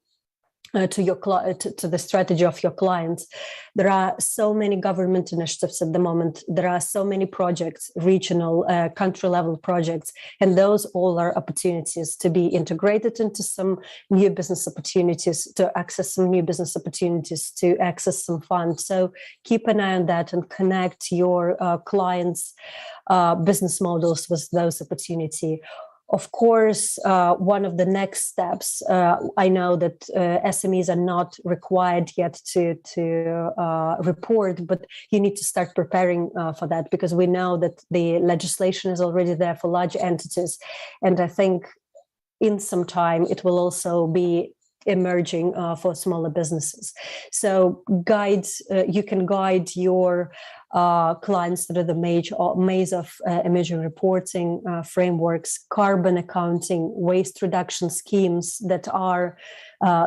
S16: to the strategy of your clients. There are so many government initiatives at the moment. There are so many projects, regional, country level projects, and those all are opportunities to be integrated into some new business opportunities, to access some new business opportunities, to access some funds. So keep an eye on that and connect your clients' business models with those opportunities. Of course, one of the next steps, I know that SMEs are not required yet to report, but you need to start preparing for that, because we know that the legislation is already there for large entities. And I think in some time it will also be emerging for smaller businesses. So you can guide your clients through the maze of emerging reporting frameworks, carbon accounting, waste reduction schemes that are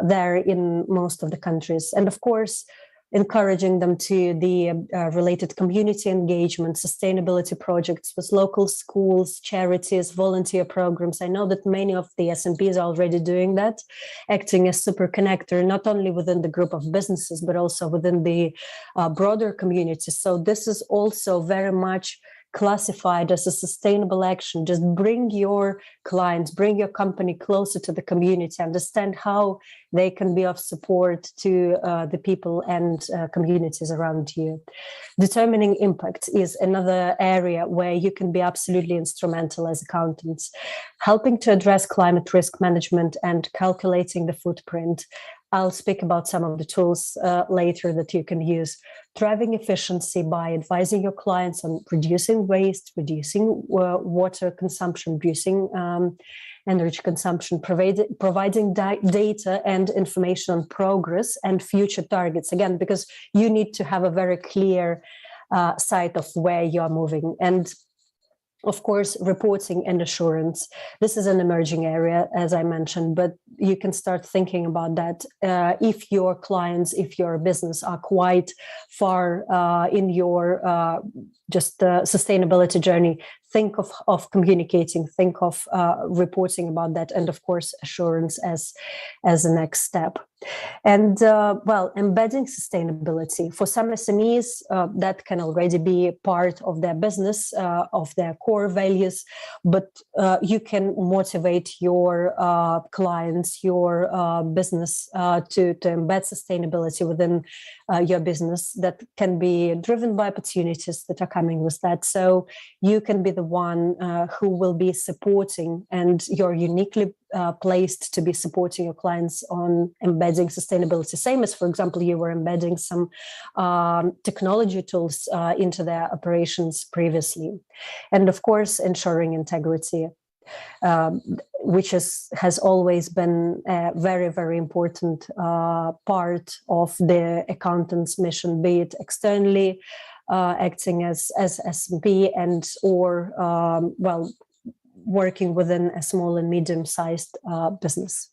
S16: there in most of the countries. And of course, encouraging them to the related community engagement, sustainability projects with local schools, charities, volunteer programs. I know that many of the SMPs are already doing that, acting as super connector, not only within the group of businesses, but also within the broader community. So this is also very much classified as a sustainable action. Just bring your clients, bring your company closer to the community, understand how they can be of support to the people and communities around you. Determining impact is another area where you can be absolutely instrumental as accountants, helping to address climate risk management and calculating the footprint. I'll speak about some of the tools later that you can use. Driving efficiency by advising your clients on reducing waste, reducing water consumption, reducing energy consumption, providing data and information on progress and future targets. Again, because you need to have a very clear sight of where you're moving. And of course, reporting and assurance. This is an emerging area, as I mentioned, but you can start thinking about that. If your clients, if your business are quite far in your sustainability journey, think of communicating, think of reporting about that, and of course, assurance as the next step. And embedding sustainability for some SMEs, that can already be part of their business, of their core values, but you can motivate your clients, your business to embed sustainability within your business. That can be driven by opportunities that are coming with that. So you can be the one who will be supporting, and you're uniquely placed to be supporting your clients on embedding sustainability. Same as, for example, you were embedding some technology tools into their operations previously. And of course, ensuring integrity, which has always been a very, very important part of the accountant's mission, be it externally, acting as SMP and or working within a small and medium-sized business.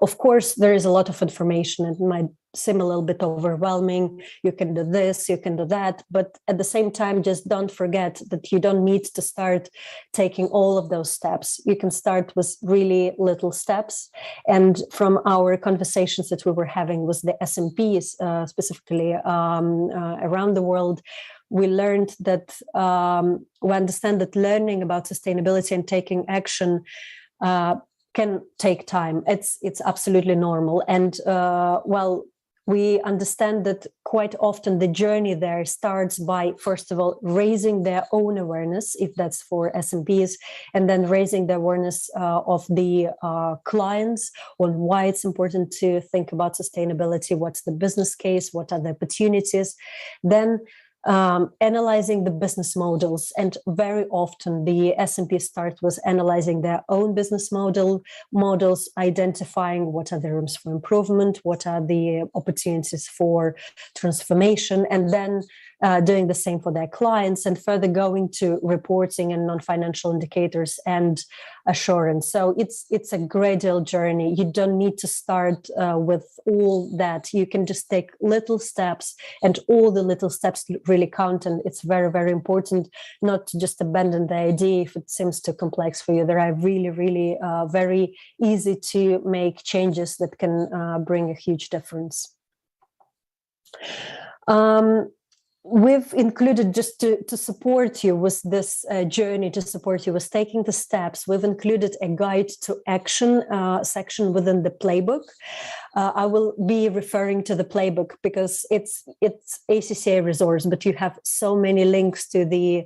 S16: Of course, there is a lot of information. It might seem a little bit overwhelming. You can do this, you can do that, but at the same time, just don't forget that you don't need to start taking all of those steps. You can start with really little steps. And from our conversations that we were having with the SMPs, specifically around the world, we learned that we understand that learning about sustainability and taking action can take time. It's absolutely normal. And we understand that quite often the journey there starts by, first of all, raising their own awareness, if that's for SMPs, and then raising the awareness of the clients on why it's important to think about sustainability, what's the business case, what are the opportunities, then analyzing the business models. And very often the SMP start with analyzing their own business models, identifying what are the rooms for improvement, what are the opportunities for transformation, and then doing the same for their clients, and further going to reporting and non-financial indicators and assurance. So it's a gradual journey. You don't need to start with all that. You can just take little steps, and all the little steps really count. And it's very, very important not to just abandon the idea if it seems too complex for you. There are really, really very easy to make changes that can bring a huge difference. We've included, just to support you with this journey, to support you with taking the steps, we've included a guide to action section within the playbook. I will be referring to the playbook because it's ACCA resource, but you have so many links to the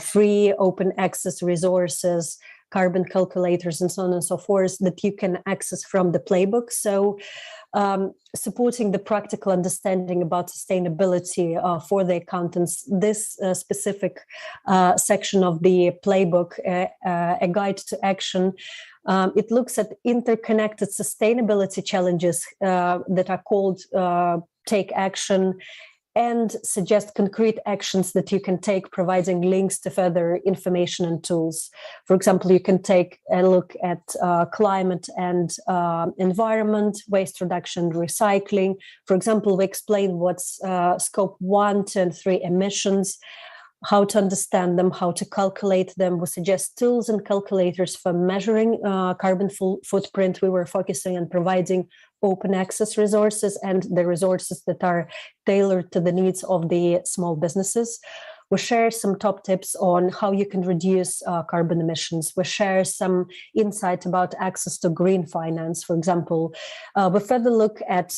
S16: free open access resources, carbon calculators, and so on and so forth that you can access from the playbook. So supporting the practical understanding about sustainability for the accountants, this specific section of the playbook, a guide to action, it looks at interconnected sustainability challenges that are called Take Action, and suggest concrete actions that you can take, providing links to further information and tools. For example, you can take a look at climate and environment, waste reduction, recycling. For example, we explain what's scope 1, 2, and 3 emissions, how to understand them, how to calculate them. We suggest tools and calculators for measuring carbon footprint. We were focusing on providing open access resources and the resources that are tailored to the needs of the small businesses. We share some top tips on how you can reduce carbon emissions. We share some insight about access to green finance, for example. We further look at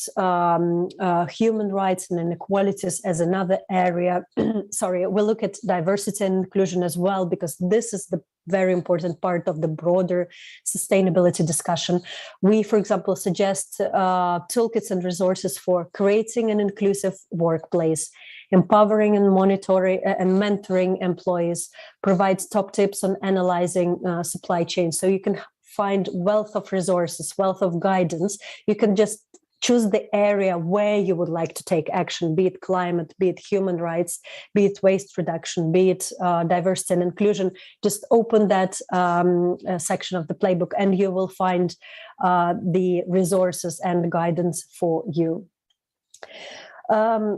S16: human rights and inequalities as another area. Sorry, we look at diversity and inclusion as well, because this is the very important part of the broader sustainability discussion. We, for example, suggest toolkits and resources for creating an inclusive workplace, empowering and monitoring and mentoring employees, provides top tips on analyzing supply chain. So you can find wealth of resources, wealth of guidance. You can just choose the area where you would like to take action, be it climate, be it human rights, be it waste reduction, be it diversity and inclusion. Just open that section of the playbook and you will find the resources and guidance for you.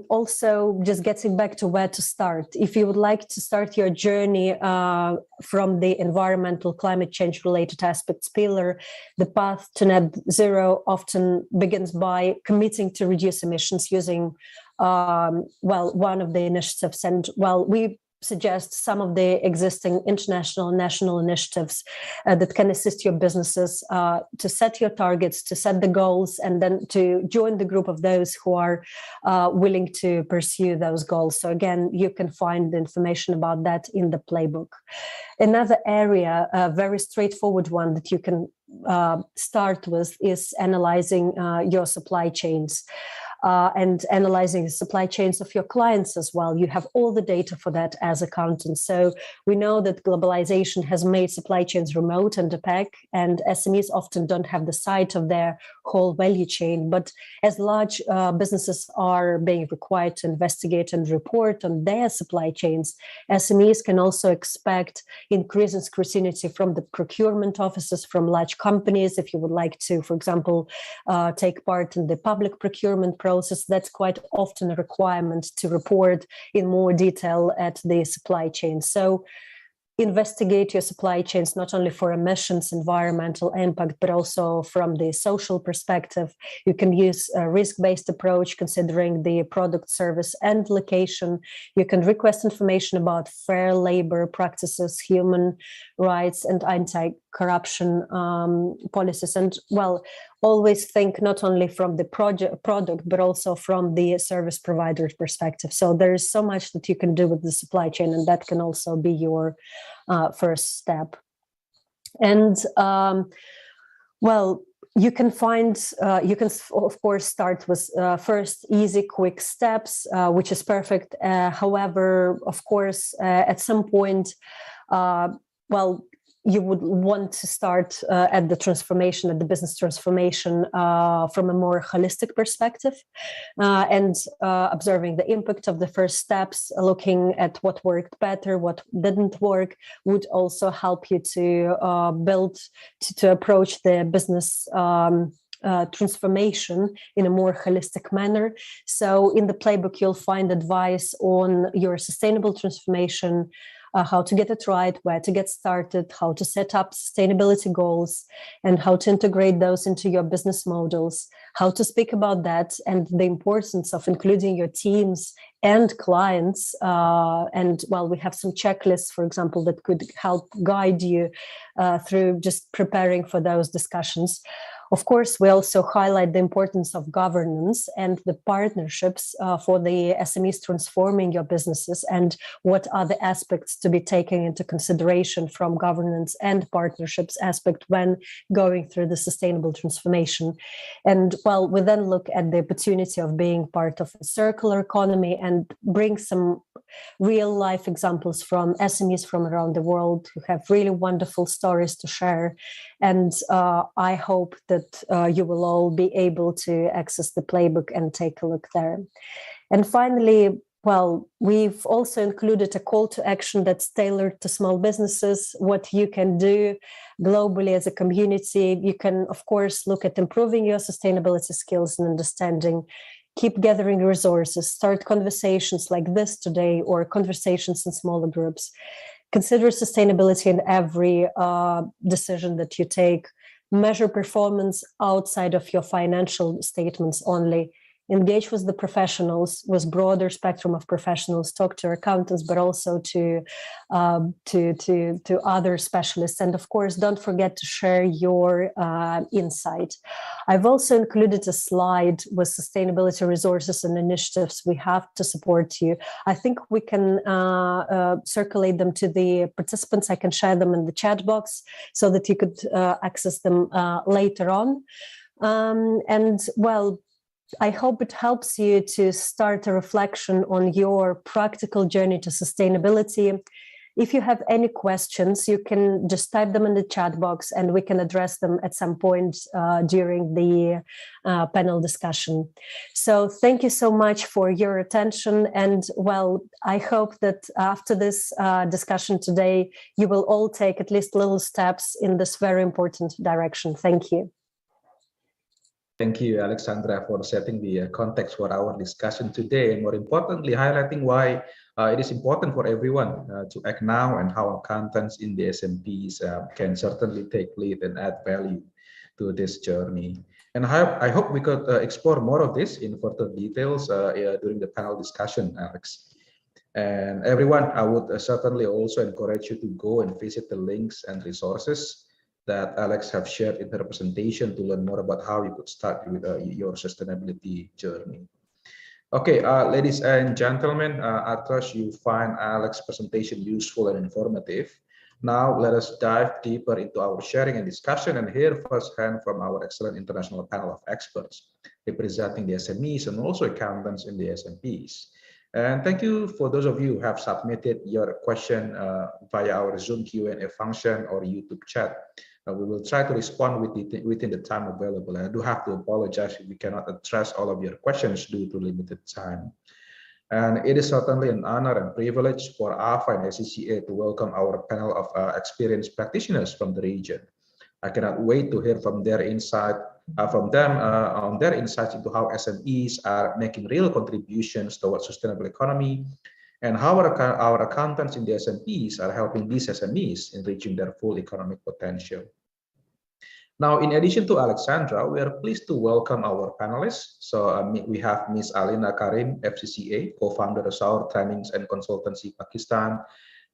S16: Also, just getting back to where to start. If you would like to start your journey from the environmental climate change related aspects pillar, the path to net zero often begins by committing to reduce emissions using, one of the initiatives. And we suggest some of the existing international and national initiatives that can assist your businesses to set your targets, to set the goals, and then to join the group of those who are willing to pursue those goals. So again, you can find the information about that in the playbook. Another area, a very straightforward one that you can start with, is analyzing your supply chains. And analyzing the supply chains of your clients as well. You have all the data for that as accountants. So we know that globalization has made supply chains remote and opaque, and SMEs often don't have the sight of their whole value chain. But as large businesses are being required to investigate and report on their supply chains, SMEs can also expect increasing scrutiny from the procurement offices from large companies. If you would like to, for example, take part in the public procurement process, that's quite often a requirement to report in more detail at the supply chain. So investigate your supply chains, not only for emissions, environmental impact, but also from the social perspective. You can use a risk-based approach, considering the product, service, and location. You can request information about fair labor practices, human rights, and anti-corruption policies. And always think not only from the product, but also from the service provider's perspective. So there is so much that you can do with the supply chain, and that can also be your first step. And you can find, you can of course start with first easy, quick steps, which is perfect. However, of course, at some point, you would want to start at the business transformation from a more holistic perspective, and observing the impact of the first steps, looking at what worked better, what didn't work, would also help you to approach the business transformation in a more holistic manner. So in the playbook, you'll find advice on your sustainable transformation, how to get it right, where to get started, how to set up sustainability goals, and how to integrate those into your business models, how to speak about that, and the importance of including your teams and clients. And well, we have some checklists, for example, that could help guide you through just preparing for those discussions. Of course, we also highlight the importance of governance and the partnerships for the SMEs transforming your businesses, and what are the aspects to be taken into consideration from governance and partnerships aspect when going through the sustainable transformation. And well, we then look at the opportunity of being part of a circular economy and bring some real life examples from SMEs from around the world who have really wonderful stories to share. And I hope that you will all be able to access the playbook and take a look there. And finally, well, we've also included a call to action that's tailored to small businesses, what you can do globally as a community. You can, of course, look at improving your sustainability skills and understanding. Keep gathering resources, start conversations like this today, or conversations in smaller groups. Consider sustainability in every decision that you take. Measure performance outside of your financial statements only. Engage with the professionals, with broader spectrum of professionals. Talk to accountants, but also to other specialists. And of course, don't forget to share your insight. I've also included a slide with sustainability resources and initiatives we have to support you. I think we can circulate them to the participants. I can share them in the chat box so that you could access them later on. And well, I hope it helps you to start a reflection on your practical journey to sustainability. If you have any questions, you can just type them in the chat box and we can address them at some point during the panel discussion. So thank you so much for your attention. And well, I hope that after this discussion today, you will all take at least little steps in this very important direction. Thank you.
S13: Thank you, Alexandra, for setting the context for our discussion today, and more importantly, highlighting why it is important for everyone to act now, and how accountants in the SMPs can certainly take lead and add value to this journey. And I hope we could explore more of this in further details during the panel discussion, Alex. And everyone, I would certainly also encourage you to go and visit the links and resources that Alex have shared in her presentation to learn more about how you could start with your sustainability journey. Okay, ladies and gentlemen, I trust you find Alex's presentation useful and informative. Now let us dive deeper into our sharing and discussion and hear firsthand from our excellent international panel of experts representing the SMEs and also accountants in the SMPs. And thank you for those of you who have submitted your question via our Zoom Q&A function or YouTube chat. We will try to respond within the time available. And I do have to apologize if we cannot address all of your questions due to limited time. And it is certainly an honor and privilege for AFA and ACCA to welcome our panel of experienced practitioners from the region. I cannot wait to hear from their insight, on their insights into how SMEs are making real contributions towards sustainable economy, and how our accountants in the SMPs are helping these SMEs in reaching their full economic potential. Now, in addition to Alexandra, we are pleased to welcome our panelists. So we have Ms. Alina Karim, FCCA, co-founder of Saur Trainings and Consultancy Pakistan,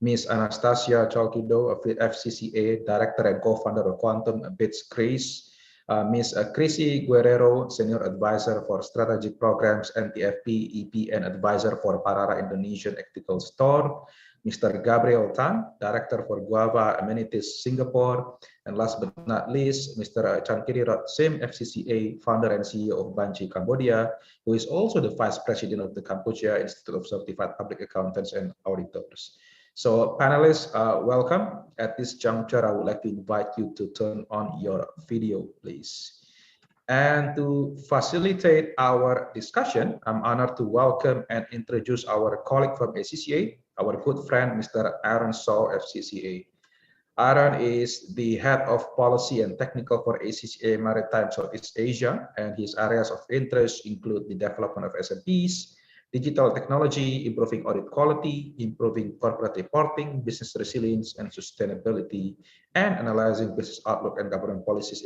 S13: Ms. Anastasia Chalkido of FCCA, Director and co-founder of Quantum Bits Greece, Ms. Chrissy Guerrero, Senior Advisor for Strategic Programs, NTFP, EP, and Advisor for Parara Indonesian Ethical Store, Mr. Gabriel Tan, Director for Guava Amenities Singapore, and last but not least, Mr. Chankiri Rotsim, FCCA, Founder and CEO of Banci Cambodia, who is also the Vice President of the Cambodia Institute of Certified Public Accountants and Auditors. So panelists, welcome. At this juncture, I would like to invite you to turn on your video, please. And to facilitate our discussion, I'm honored to welcome and introduce our colleague from ACCA, our good friend, Mr. Aaron Saw, FCCA. Aaron is the head of policy and technical for ACCA Maritime Southeast Asia, and his areas of interest include the development of SMPs, digital technology, improving audit quality, improving corporate reporting, business resilience and sustainability, and analyzing business outlook and government policies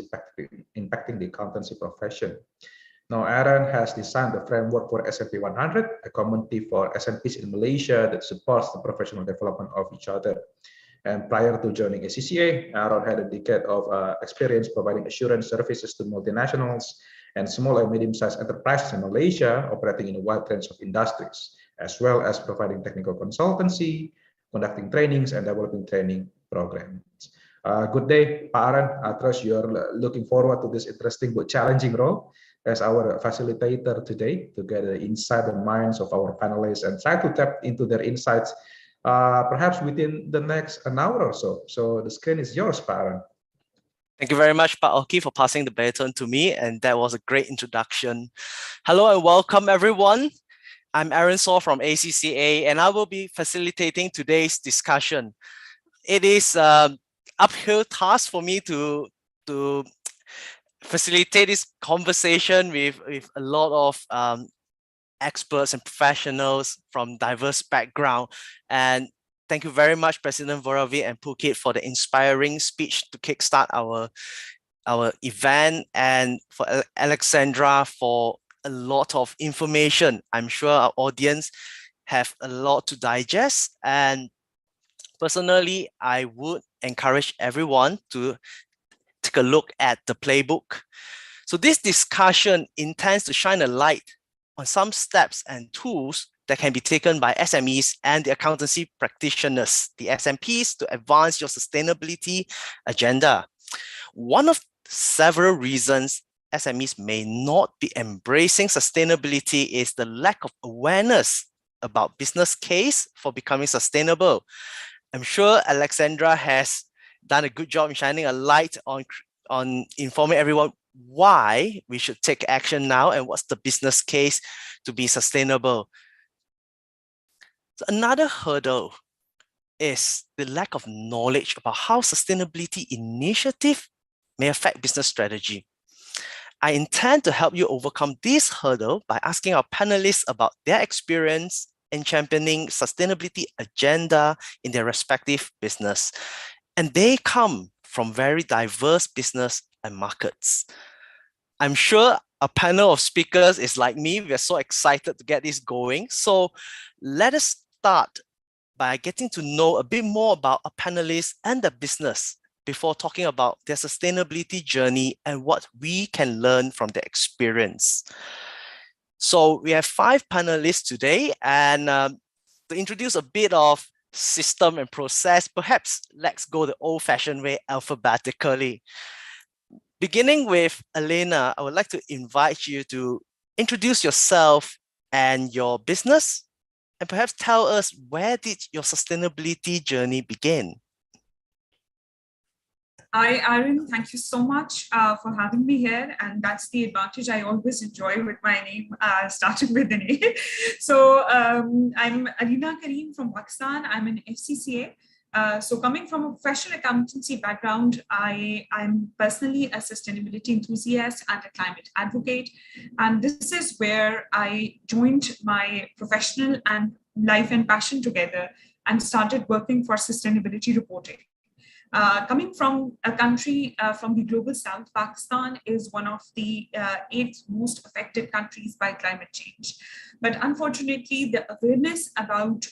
S13: impacting the accountancy profession. Now, Aaron has designed the framework for SMP 100, a community for SMPs in Malaysia that supports the professional development of each other. And prior to joining ACCA, Aaron had a decade of experience providing assurance services to multinationals and small and medium-sized enterprises in Malaysia, operating in a wide range of industries, as well as providing technical consultancy, conducting trainings, and developing training programs. Good day, Pak Aaron. I trust you're looking forward to this interesting but challenging role as our facilitator today to get inside the minds of our panelists and try to tap into their insights perhaps within the next an hour or so. So the screen is yours, Pak Aaron.
S6: Thank you very much, Pak Oki, for passing the baton to me, and that was a great introduction. Hello and welcome, everyone. I'm Aaron Saw from ACCA, and I will be facilitating today's discussion. It is an uphill task for me to facilitate this conversation with a lot of experts and professionals from diverse background. And thank you very much, President Voravi and Phuket, for the inspiring speech to kickstart our event, and for Alexandra for a lot of information. I'm sure our audience have a lot to digest. And personally, I would encourage everyone to take a look at the playbook. So this discussion intends to shine a light on some steps and tools that can be taken by SMEs and the accountancy practitioners, the SMPs, to advance your sustainability agenda. One of several reasons SMEs may not be embracing sustainability is the lack of awareness about business case for becoming sustainable. I'm sure Alexandra has done a good job in shining a light on informing everyone why we should take action now and what's the business case to be sustainable. So another hurdle is the lack of knowledge about how sustainability initiative may affect business strategy. I intend to help you overcome this hurdle by asking our panelists about their experience in championing sustainability agenda in their respective business. And they come from very diverse business and markets. I'm sure a panel of speakers is like me. We're so excited to get this going. So let us start by getting to know a bit more about our panelists and the business before talking about their sustainability journey and what we can learn from their experience. So we have 5 panelists today, and to introduce a bit of system and process, perhaps let's go the old-fashioned way alphabetically. Beginning with Elena, I would like to invite you to introduce yourself and your business, and perhaps tell us, where did your sustainability journey begin?
S17: Hi, Aaron. Thank you so much for having me here. And that's the advantage I always enjoy with my name, starting with an A. So I'm Alina Kareem from Pakistan. I'm an FCCA. So coming from a professional accountancy background, I'm personally a sustainability enthusiast and a climate advocate. And this is where I joined my professional and life and passion together and started working for sustainability reporting. Coming from a country from the global south, Pakistan is one of the 8th most affected countries by climate change. But unfortunately, the awareness about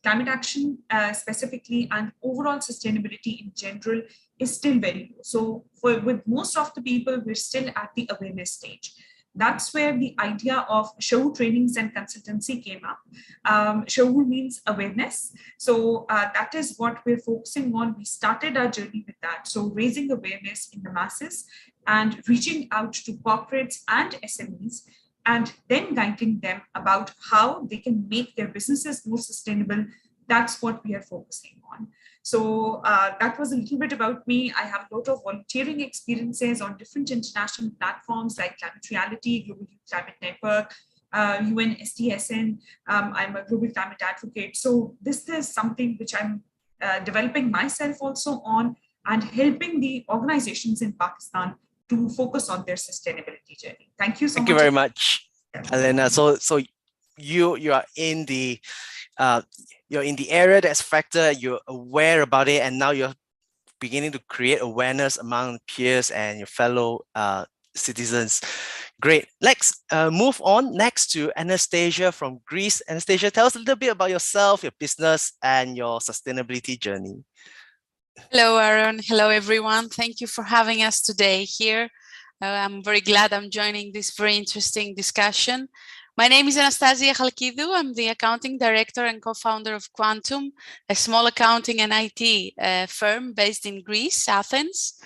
S17: climate action specifically and overall sustainability in general is still very low. So with most of the people, we're still at the awareness stage. That's where the idea of Shaur trainings and consultancy came up. Shaur means awareness. So that is what we're focusing on. We started our journey with that. So raising awareness in the masses and reaching out to corporates and SMEs, and then guiding them about how they can make their businesses more sustainable That's what we are focusing on. So that was a little bit about me. I have a lot of volunteering experiences on different international platforms like Climate Reality, Global Youth Climate Network, UN STSN. I'm a global climate advocate. So this is something which I'm developing myself also on, and helping the organizations in Pakistan to focus on their sustainability journey. Thank you so much.
S6: Thank you very much, Elena. So you are in the you're in the area that's affected, you're aware about it, and now you're beginning to create awareness among peers and your fellow citizens. Great. Let's move on next to Anastasia from Greece. Anastasia, tell us a little bit about yourself, your business, and your sustainability journey.
S18: Hello, Aaron. Hello, everyone. Thank you for having us today here. I'm very glad I'm joining this very interesting discussion. My name is Anastasia Chalkidou. I'm the accounting director and co-founder of Quantum, a small accounting and IT firm based in Greece, Athens.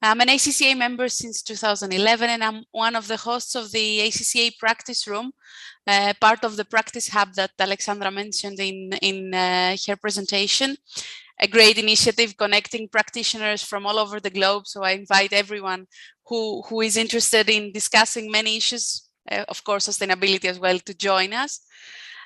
S18: I'm an ACCA member since 2011, and I'm one of the hosts of the ACCA Practice Room, part of the Practice Hub that Alexandra mentioned in her presentation. A great initiative connecting practitioners from all over the globe. So I invite everyone who is interested in discussing many issues, of course, sustainability as well, to join us.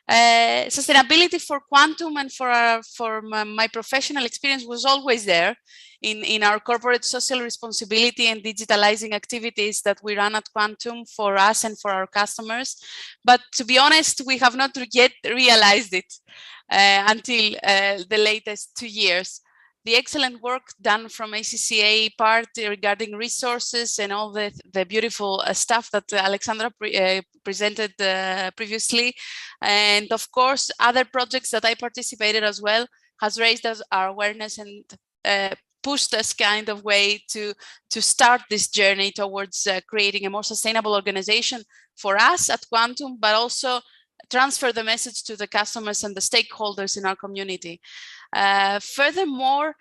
S18: Sustainability for Quantum and for my professional experience was always there in our corporate social responsibility and digitalizing activities that we run at Quantum for us and for our customers. But to be honest, we have not yet realized it until the latest 2 years. The excellent work done from ACCA part regarding resources and all the beautiful stuff that Alexandra presented previously, and of course other projects that I participated as well, has raised our awareness and pushed us kind of way to start this journey towards creating a more sustainable organization for us at Quantum, but also transfer the message to the customers and the stakeholders in our community. Furthermore,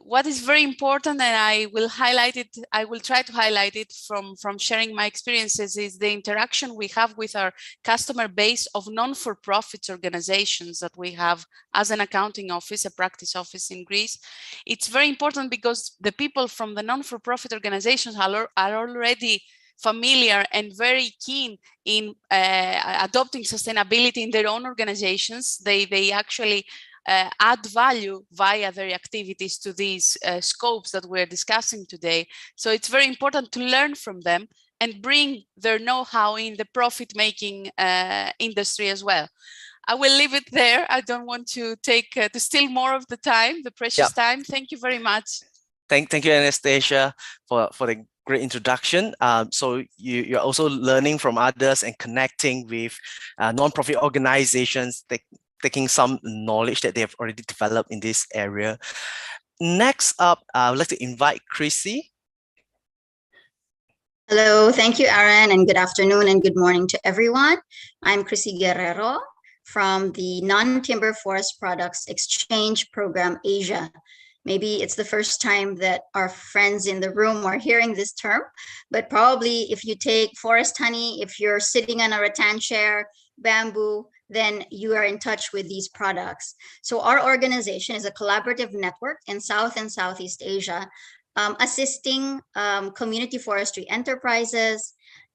S18: what is very important, and I will try to highlight it from sharing my experiences, is the interaction we have with our customer base of non-for-profit organizations that we have as an accounting office, a practice office in Greece. It's very important because the people from the non-for-profit organizations are already familiar and very keen in adopting sustainability in their own organizations. They actually add value via their activities to these scopes that we're discussing today. So it's very important to learn from them and bring their know-how in the profit-making industry as well. I will leave it there. I don't want to to steal more of the time, the precious time. Thank you very much.
S6: Thank you, Anastasia, for the great introduction. So you're also learning from others and connecting with non-profit organizations, taking some knowledge that they have already developed in this area. Next up, I would like to invite Chrissy.
S19: Hello, thank you, Aaron, and good afternoon and good morning to everyone. I'm Chrissy Guerrero from the Non-Timber Forest Products Exchange Program Asia. Maybe it's the first time that our friends in the room are hearing this term, but probably if you take forest honey, if you're sitting on a rattan chair, bamboo, then you are in touch with these products. So our organization is a collaborative network in South and Southeast Asia, assisting community forestry enterprises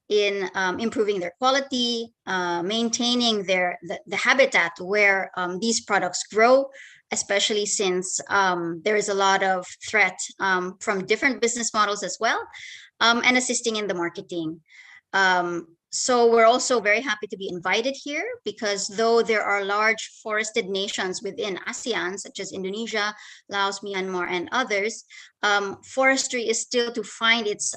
S19: in improving their quality, maintaining the habitat where these products grow, especially since there is a lot of threat from different business models as well, and assisting in the marketing. So we're also very happy to be invited here because though there are large forested nations within ASEAN, such as Indonesia, Laos, Myanmar, and others, forestry is still to find its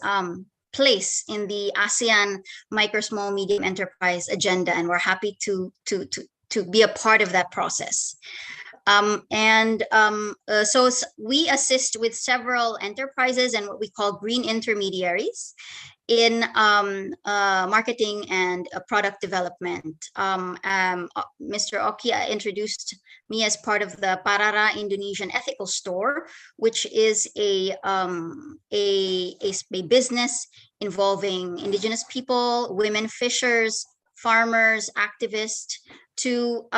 S19: place in the ASEAN micro, small, medium enterprise agenda, and we're happy to be a part of that process. So we assist with several enterprises and what we call green intermediaries in marketing and product development. Mr. Okia introduced me as part of the Parara Indonesian Ethical Store, which is a business involving indigenous people, women fishers, farmers, activists to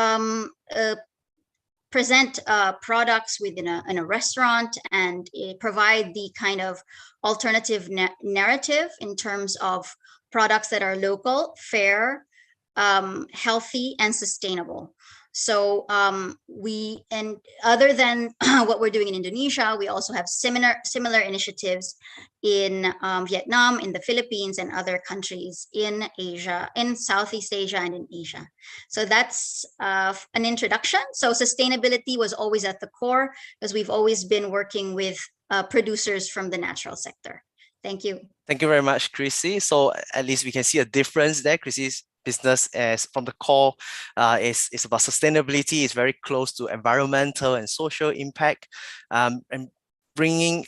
S19: present products within in a restaurant and provide the kind of alternative narrative in terms of products that are local, fair, healthy, and sustainable. So and other than what we're doing in Indonesia, we also have similar initiatives in Vietnam, in the Philippines, and other countries in Asia, in Southeast Asia, and in Asia. So that's an introduction. So sustainability was always at the core because we've always been working with producers from the natural sector. Thank you.
S20: Thank you very much, Chrissy. So at least we can see a difference there. Chrissy's business as from the core is about sustainability. It's very close to environmental and social impact, and bringing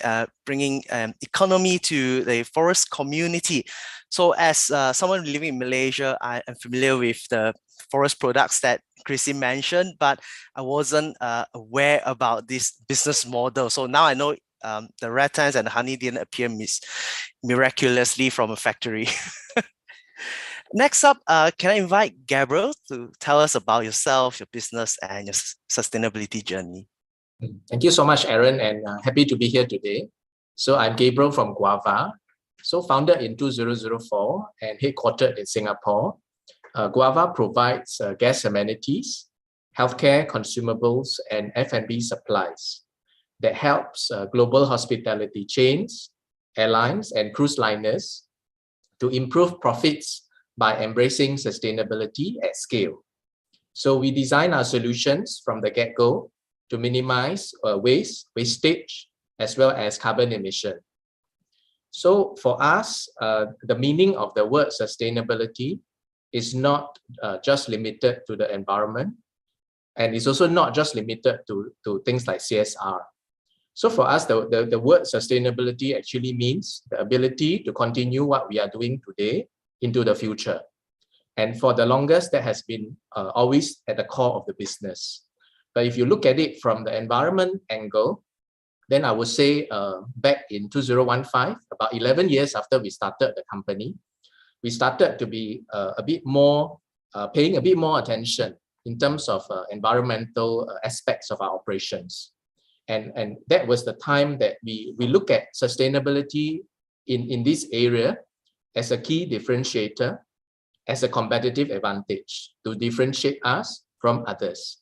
S20: economy to the forest community. So as someone living in Malaysia, I am familiar with the forest products that Chrissy mentioned, but I wasn't aware about this business model. So now I know the rattans and the honey didn't appear miraculously from a factory. Next up, can I invite Gabriel to tell us about yourself, your business, and your sustainability journey?
S21: Thank you so much, Aaron, and happy to be here today. So I'm Gabriel from Guava. So founded in 2004 and headquartered in Singapore. Guava provides guest amenities, healthcare consumables, and F&B supplies that helps global hospitality chains, airlines, and cruise liners to improve profits by embracing sustainability at scale. So we design our solutions from the get-go to minimize wastage, as well as carbon emission. So for us, the meaning of the word sustainability is not just limited to the environment, and it's also not just limited to things like CSR. So for us, the word sustainability actually means the ability to continue what we are doing today into the future. And for the longest, that has been always at the core of the business. But if you look at it from the environment angle, then I would say back in 2015, about 11 years after we started the company, we started to be paying a bit more attention in terms of environmental aspects of our operations. And that was the time that we look at sustainability in this area as a key differentiator, as a competitive advantage to differentiate us from others.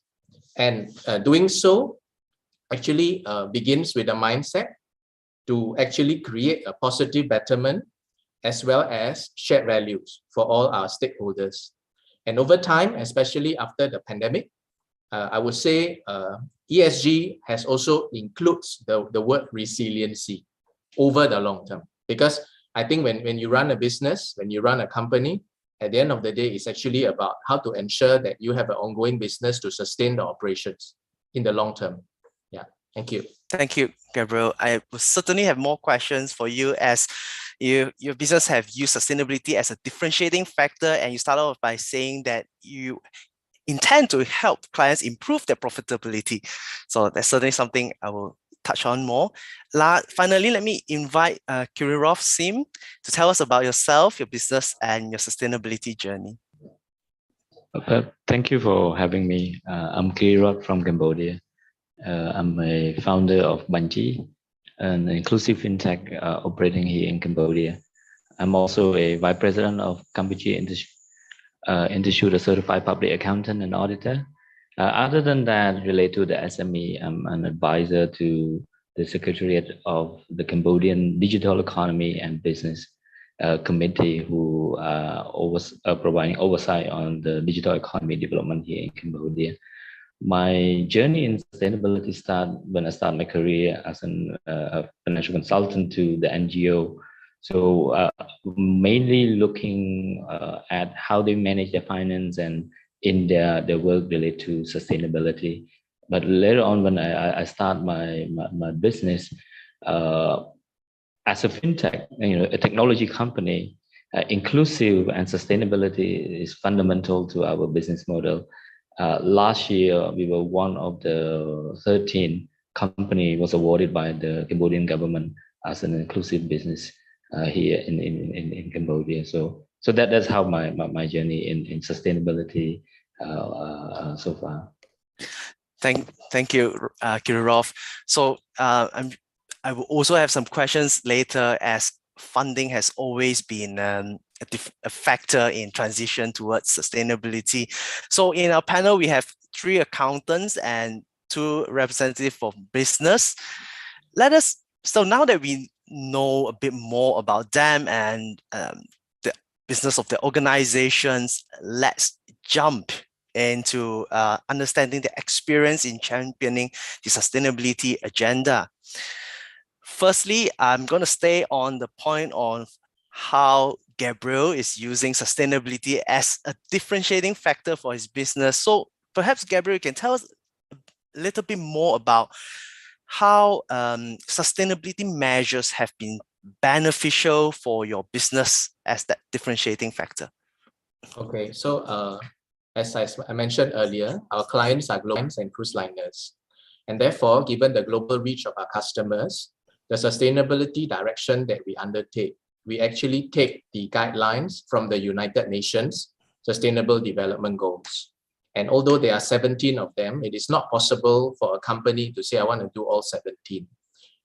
S21: And doing so actually begins with a mindset to actually create a positive betterment as well as shared values for all our stakeholders. And over time, especially after the pandemic, I would say ESG has also includes the word resiliency over the long term. Because I think when you run a business, when you run a company, at the end of the day, it's actually about how to ensure that you have an ongoing business to sustain the operations in the long term. Yeah, thank you.
S20: Thank you, Gabriel. I will certainly have more questions for you as your business have used sustainability as a differentiating factor, and you start off by saying that you intend to help clients improve their profitability. So that's certainly something I will touch on more. Finally, let me invite Kirirov Sim to tell us about yourself, your business, and your sustainability journey.
S22: Thank you for having me. I'm Kirirov from Cambodia. I'm a founder of Banji, an inclusive fintech operating here in Cambodia. I'm also a vice president of Cambodia Institute of Certified Public Accountant and Auditor. Other than that, related to the SME, I'm an advisor to the Secretariat of the Cambodian Digital Economy and Business Committee, who are providing oversight on the digital economy development here in Cambodia. My journey in sustainability started when I started my career as a financial consultant to the NGO. So mainly looking at how they manage their finance and in their work related to sustainability. But later on, when I start my business as a fintech, a technology company, inclusive and sustainability is fundamental to our business model. Last year, we were one of the 13 company was awarded by the Cambodian government as an inclusive business here in Cambodia. So that's how my journey in sustainability so far.
S20: Thank you, Kirov. So I will also have some questions later, as funding has always been a factor in transition towards sustainability. So in our panel, we have 3 accountants and 2 representatives of business. So now that we know a bit more about them and the business of the organizations, let's jump into understanding the experience in championing the sustainability agenda. Firstly, I'm going to stay on the point of how Gabriel is using sustainability as a differentiating factor for his business. So perhaps, Gabriel, you can tell us a little bit more about how sustainability measures have been beneficial for your business as that differentiating factor.
S21: Okay, so as I mentioned earlier, our clients are global and cruise liners. And therefore, given the global reach of our customers, the sustainability direction that we undertake, we actually take the guidelines from the United Nations Sustainable Development Goals. And although there are 17 of them, it is not possible for a company to say, I want to do all 17.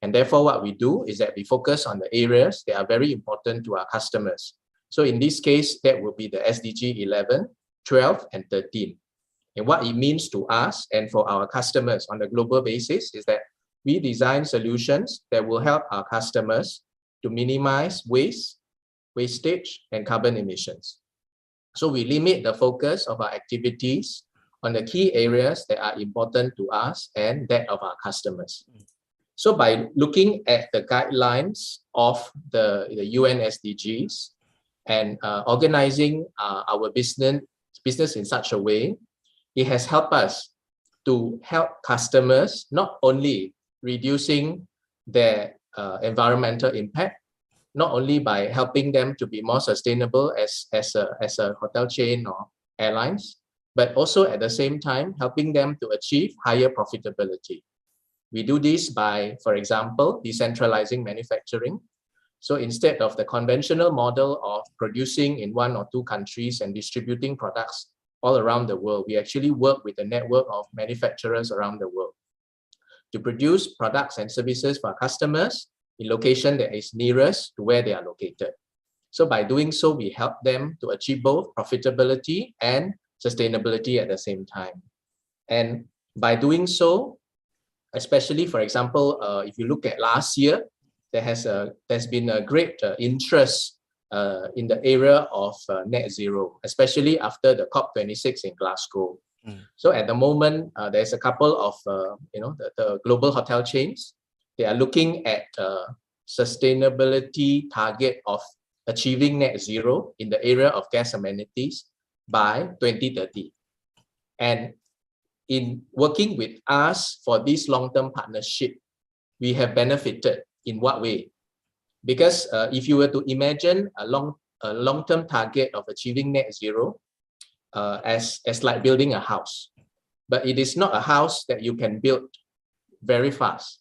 S21: And therefore, what we do is that we focus on the areas that are very important to our customers. So in this case, that will be the SDG 11, 12, and 13. And what it means to us and for our customers on a global basis is that we design solutions that will help our customers to minimize waste, wastage, and carbon emissions. So we limit the focus of our activities on the key areas that are important to us and that of our customers. So by looking at the guidelines of the UN SDGs and organizing our business in such a way, it has helped us to help customers not only reducing their environmental impact, not only by helping them to be more sustainable as a hotel chain or airlines, but also at the same time helping them to achieve higher profitability. We do this by, for example, decentralizing manufacturing. So instead of the conventional model of producing in 1 or 2 countries and distributing products all around the world, we actually work with a network of manufacturers around the world to produce products and services for our customers in location that is nearest to where they are located. So by doing so, we help them to achieve both profitability and sustainability at the same time. And by doing so, especially, for example, if you look at last year, there's been a great interest in the area of net zero, especially after the COP26 in Glasgow. So at the moment, there's a couple of the global hotel chains. They are looking at sustainability target of achieving net zero in the area of guest amenities by 2030. And in working with us for this long-term partnership, we have benefited in what way? Because if you were to imagine a long-term target of achieving net zero as like building a house, but it is not a house that you can build very fast.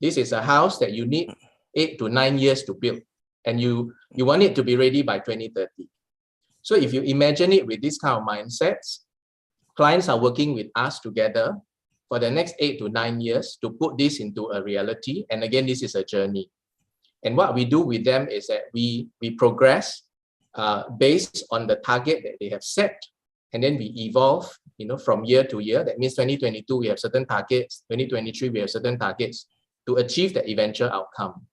S21: This is a house that you need 8 to 9 years to build, and you want it to be ready by 2030. So if you imagine it with this kind of mindsets, clients are working with us together for the next 8 to 9 years to put this into a reality. And again, this is a journey. And what we do with them is that we progress based on the target that they have set, and then we evolve, from year to year. That means 2022 we have certain targets, 2023 we have certain targets to achieve the eventual outcome.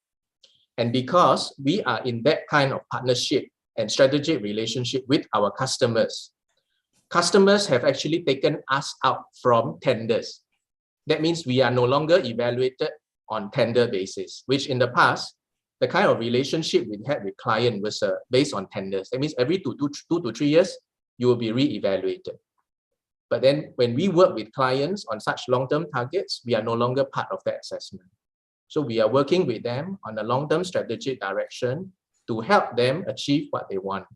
S21: And because we are in that kind of partnership and strategic relationship with our customers, customers have actually taken us out from tenders. That means we are no longer evaluated on tender basis, which in the past, the kind of relationship we had with client was based on tenders. That means every 2 to 3 years, you will be re-evaluated. But then when we work with clients on such long-term targets, we are no longer part of that assessment. So we are working with them on a long-term strategic direction to help them achieve what they want.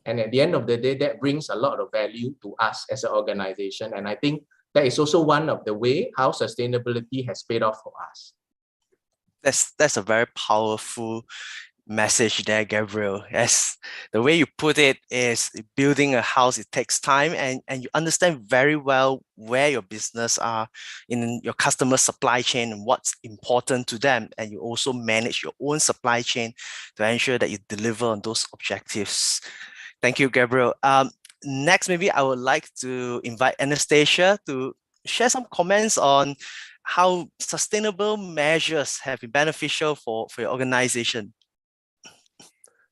S21: And at the end of the day, that brings a lot of value to us as an organization. And I think that is also one of the way how sustainability has paid off for us.
S20: That's a very powerful message there, Gabriel. Yes, the way you put it is building a house, it takes time, and you understand very well where your business are in your customer supply chain and what's important to them. And you also manage your own supply chain to ensure that you deliver on those objectives. Thank you, Gabriel. Next, maybe I would like to invite Anastasia to share some comments on how sustainable measures have been beneficial for your organization.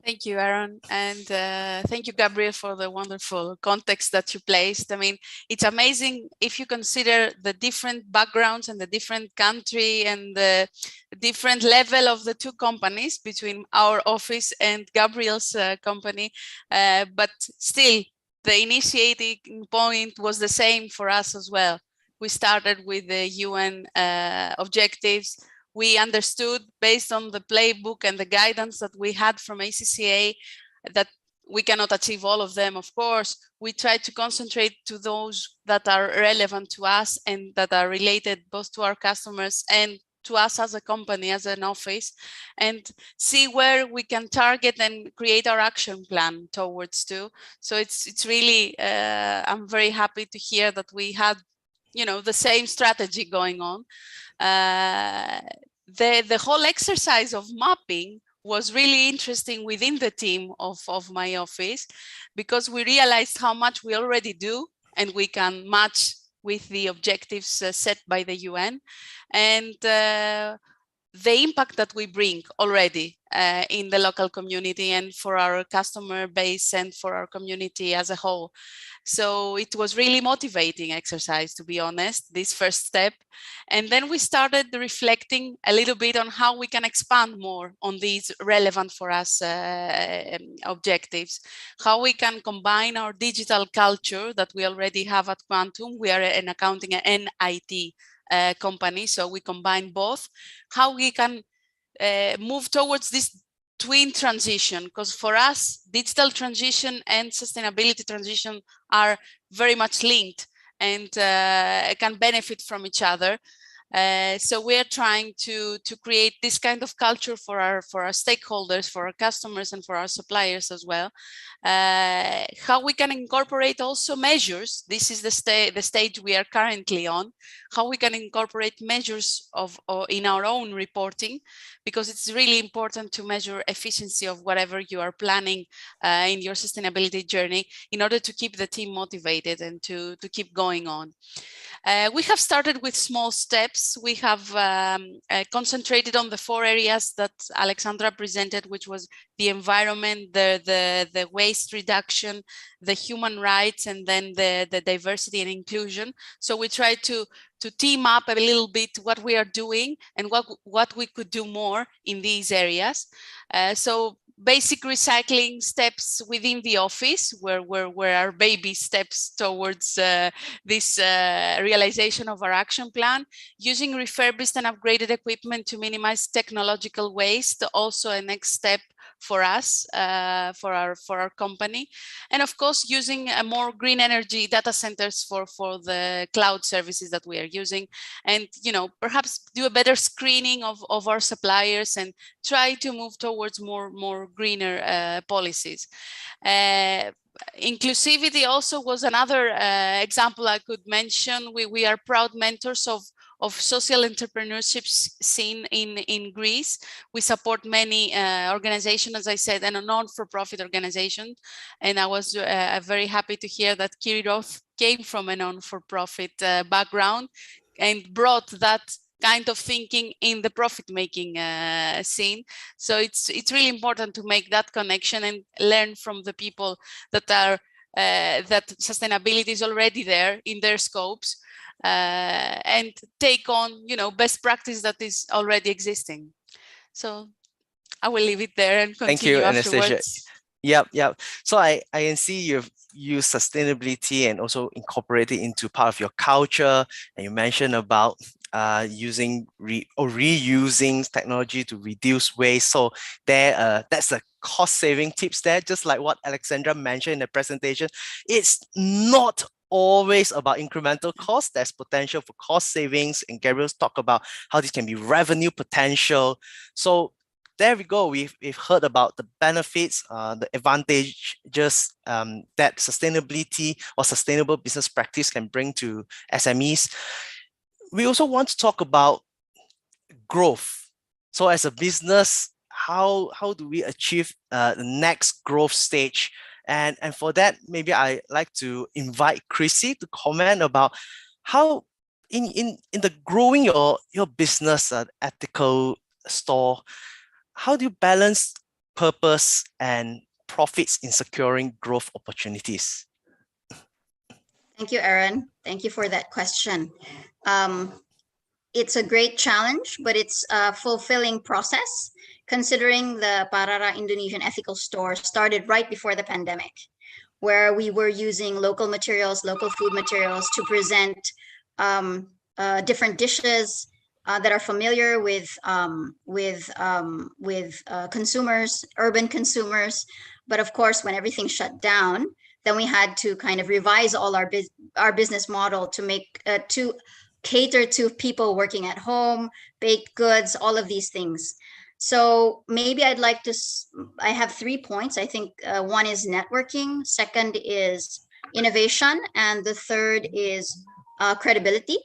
S18: Thank you, Aaron, and thank you, Gabriel, for the wonderful context that you placed. I mean, it's amazing if you consider the different backgrounds and the different country and the different level of the two companies between our office and Gabriel's company, but still the initiating point was the same for us as well. We started with the UN objectives. We understood, based on the playbook and the guidance that we had from ACCA, that we cannot achieve all of them, of course. We try to concentrate to those that are relevant to us and that are related both to our customers and to us as a company, as an office, and see where we can target and create our action plan towards to. So it's really, I'm very happy to hear that we had, you know, the same strategy going on. The whole exercise of mapping was really interesting within the team of my office, because we realized how much we already do and we can match with the objectives set by the UN, and the impact that we bring already in the local community and for our customer base and for our community as a whole. So it was really motivating exercise, to be honest, this first step. And then we started reflecting a little bit on how we can expand more on these relevant for us objectives, how we can combine our digital culture that we already have at Quantum. We are an accounting and IT company, so we combine both. How we can move towards this twin transition, because for us, digital transition and sustainability transition are very much linked and can benefit from each other. So we are trying to create this kind of culture for our stakeholders, for our customers, and for our suppliers as well. How we can incorporate also measures. This is the stage we are currently on. How we can incorporate measures in our own reporting, because it's really important to measure efficiency of whatever you are planning in your sustainability journey in order to keep the team motivated and to keep going on. We have started with small steps. We have concentrated on the 4 areas that Alexandra presented, which was the environment, the waste reduction, the human rights, and then the diversity and inclusion. So we try to team up a little bit what we are doing and what we could do more in these areas. So basic recycling steps within the office, where our baby steps towards this realization of our action plan, using refurbished and upgraded equipment to minimize technological waste, also a next step for us, for our company, and of course using a more green energy data centers for the cloud services that we are using, and perhaps do a better screening of our suppliers and try to move towards more greener policies. Inclusivity also was another example I could mention. We are proud mentors of social entrepreneurship scene in Greece. We support many organizations, as I said, and a non-for-profit organization. And I was very happy to hear that Kirillov came from a non-for-profit background and brought that kind of thinking in the profit-making scene. So it's really important to make that connection and learn from the people that are that sustainability is already there in their scopes, and take on best practice that is already existing. So I will leave it there and continue.
S20: Thank you,
S18: afterwards.
S20: Anastasia. Yep. So I can see you've used sustainability and also incorporate it into part of your culture. And you mentioned about using or reusing technology to reduce waste. So there, that's a cost-saving tips there, just like what Alexandra mentioned in the presentation. It's not always about incremental cost. There's potential for cost savings, and Gabriel's talked about how this can be revenue potential. So there we go. We've heard about the benefits, the advantages that sustainability or sustainable business practice can bring to SMEs. We also want to talk about growth. So as a business, how do we achieve the next growth stage? And for that, maybe I like to invite Chrissy to comment about how in the growing your business, ethical store, how do you balance purpose and profits in securing growth opportunities?
S19: Thank you, Aaron. Thank you for that question. It's a great challenge, but it's a fulfilling process, considering the Parara Indonesian Ethical Store started right before the pandemic, where we were using local materials, local food materials to present different dishes that are familiar with consumers, urban consumers. But of course, when everything shut down, then we had to kind of revise all our business model to make to cater to people working at home, baked goods, all of these things. So maybe I'd like to, I have 3 points. I think one is networking, second is innovation, and the third is credibility.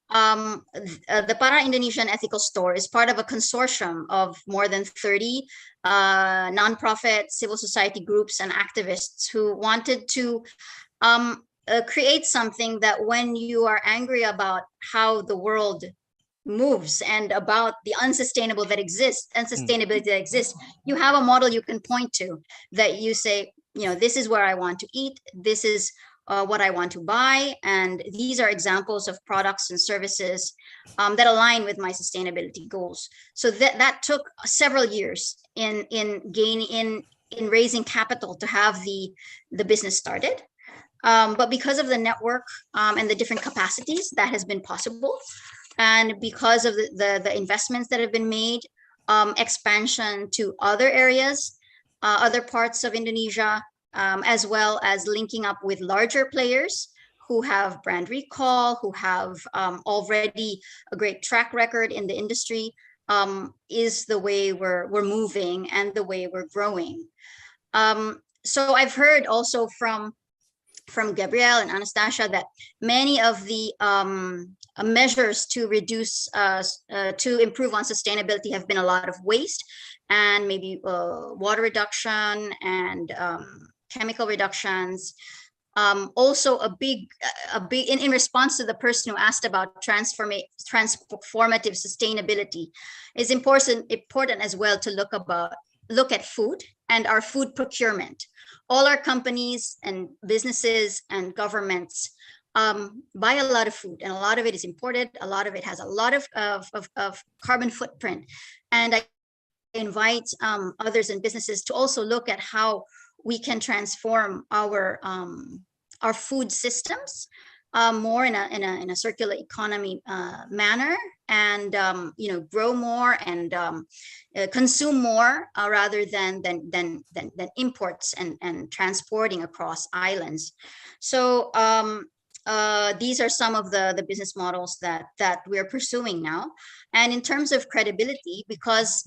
S19: The Para Indonesian Ethical Store is part of a consortium of more than 30 nonprofit civil society groups and activists who wanted to create something that when you are angry about how the world moves and about the unsustainable that exists and sustainability that exists, you have a model you can point to that you say, you know, this is where I want to eat, this is what I want to buy, and these are examples of products and services that align with my sustainability goals. So that took several years in raising capital to have the business started. But because of the network and the different capacities, that has been possible. And because of the investments that have been made, expansion to other areas, other parts of Indonesia, as well as linking up with larger players who have brand recall, who have already a great track record in the industry, is the way we're moving and the way we're growing. So I've heard also from Gabrielle and Anastasia that many of the measures to reduce, to improve on sustainability have been a lot of waste and maybe water reduction and chemical reductions. Also a big in response to the person who asked about transformative sustainability, is important as well to look at food and our food procurement. All our companies and businesses and governments buy a lot of food, and a lot of it is imported. A lot of it has a lot of carbon footprint. And I invite others and businesses to also look at how we can transform our food systems more in a circular economy manner, and grow more and consume more rather than imports and transporting across islands. So these are some of the business models that we're pursuing now. And in terms of credibility, because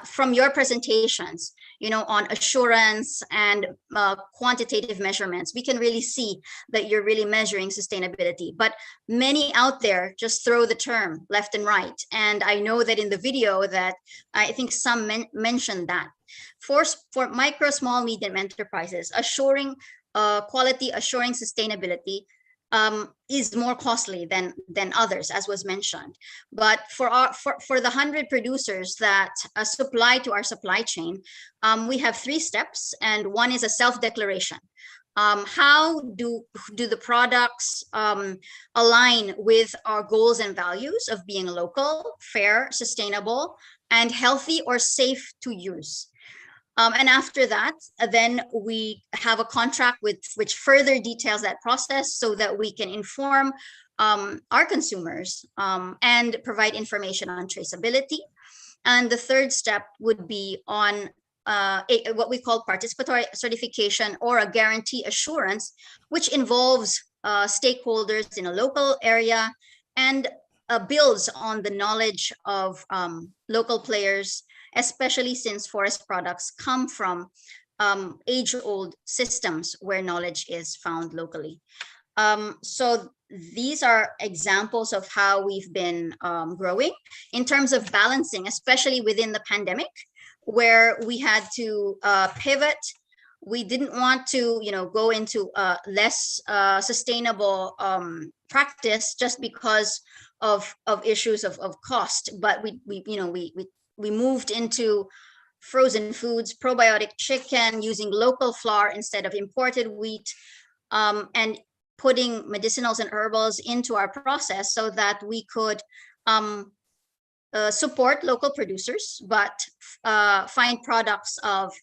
S19: from your presentations, on assurance and quantitative measurements, we can really see that you're really measuring sustainability. But many out there just throw the term left and right. And I know that in the video that I think some mentioned that for micro, small, medium enterprises, assuring quality, assuring sustainability is more costly than others, as was mentioned. But for the 100 producers that supply to our supply chain, we have 3 steps, and one is a self-declaration. How do the products align with our goals and values of being local, fair, sustainable, and healthy or safe to use? And after that, then we have a contract which further details that process so that we can inform our consumers and provide information on traceability. And the third step would be on what we call participatory certification, or a guarantee assurance, which involves stakeholders in a local area and builds on the knowledge of local players, especially since forest products come from age-old systems where knowledge is found locally. So these are examples of how we've been growing in terms of balancing, especially within the pandemic, where we had to pivot. We didn't want to, go into less sustainable practice just because of issues of cost, but we moved into frozen foods, probiotic chicken, using local flour instead of imported wheat, and putting medicinals and herbals into our process so that we could support local producers, but find products of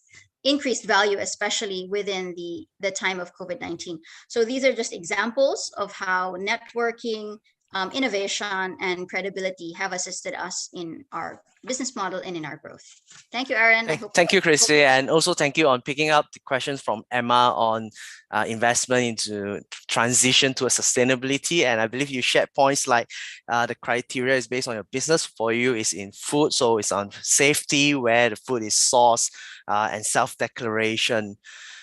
S19: increased value, especially within the time of COVID-19. So these are just examples of how networking, innovation, and credibility have assisted us in our business model and in our growth. Thank you, Aaron.
S20: Thank you, Chrissy, and also thank you on picking up the questions from Emma on investment into transition to a sustainability. And I believe you shared points like the criteria is based on your business. For you, is in food, so it's on safety, where the food is sourced, and self-declaration.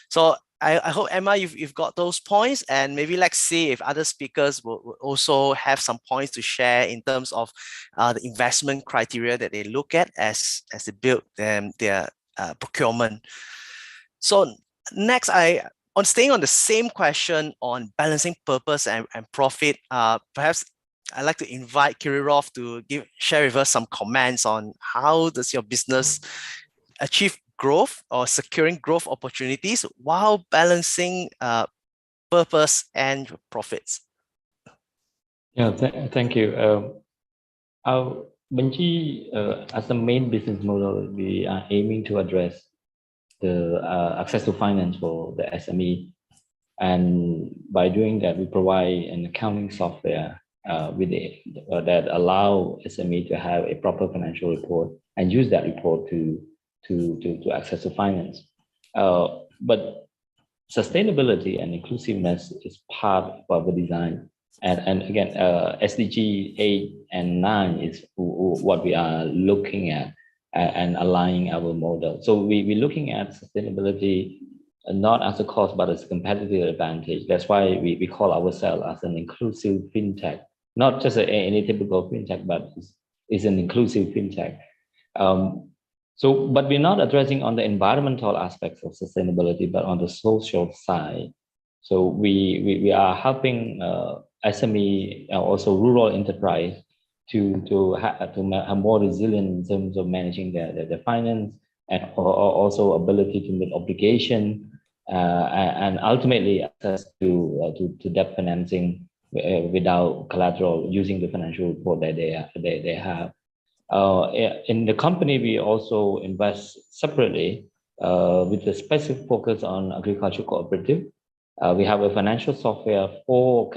S20: So I hope, Emma, you've got those points, and maybe let's see if other speakers will also have some points to share in terms of the investment criteria that they look at as they build their procurement. So next, on staying on the same question on balancing purpose and profit, perhaps I'd like to invite Kirillov to share with us some comments on how does your business achieve growth or securing growth opportunities while balancing purpose and profits.
S22: Yeah, thank you. Our Banji, as a main business model, we are aiming to address the access to finance for the SME, and by doing that, we provide an accounting software that allow SME to have a proper financial report and use that report to access to finance. But sustainability and inclusiveness is part of our design. And again, SDG 8 and 9 is what we are looking at and aligning our model. So we're looking at sustainability not as a cost, but as a competitive advantage. That's why we call ourselves as an inclusive fintech, not just any typical fintech, but it's an inclusive fintech. But we're not addressing on the environmental aspects of sustainability, but on the social side. So we are helping SME, also rural enterprise, to have more resilient in terms of managing their finance, and also ability to meet obligation, and ultimately access to debt financing without collateral, using the financial report that they have. In the company, we also invest separately with a specific focus on agriculture cooperative. We have a financial software for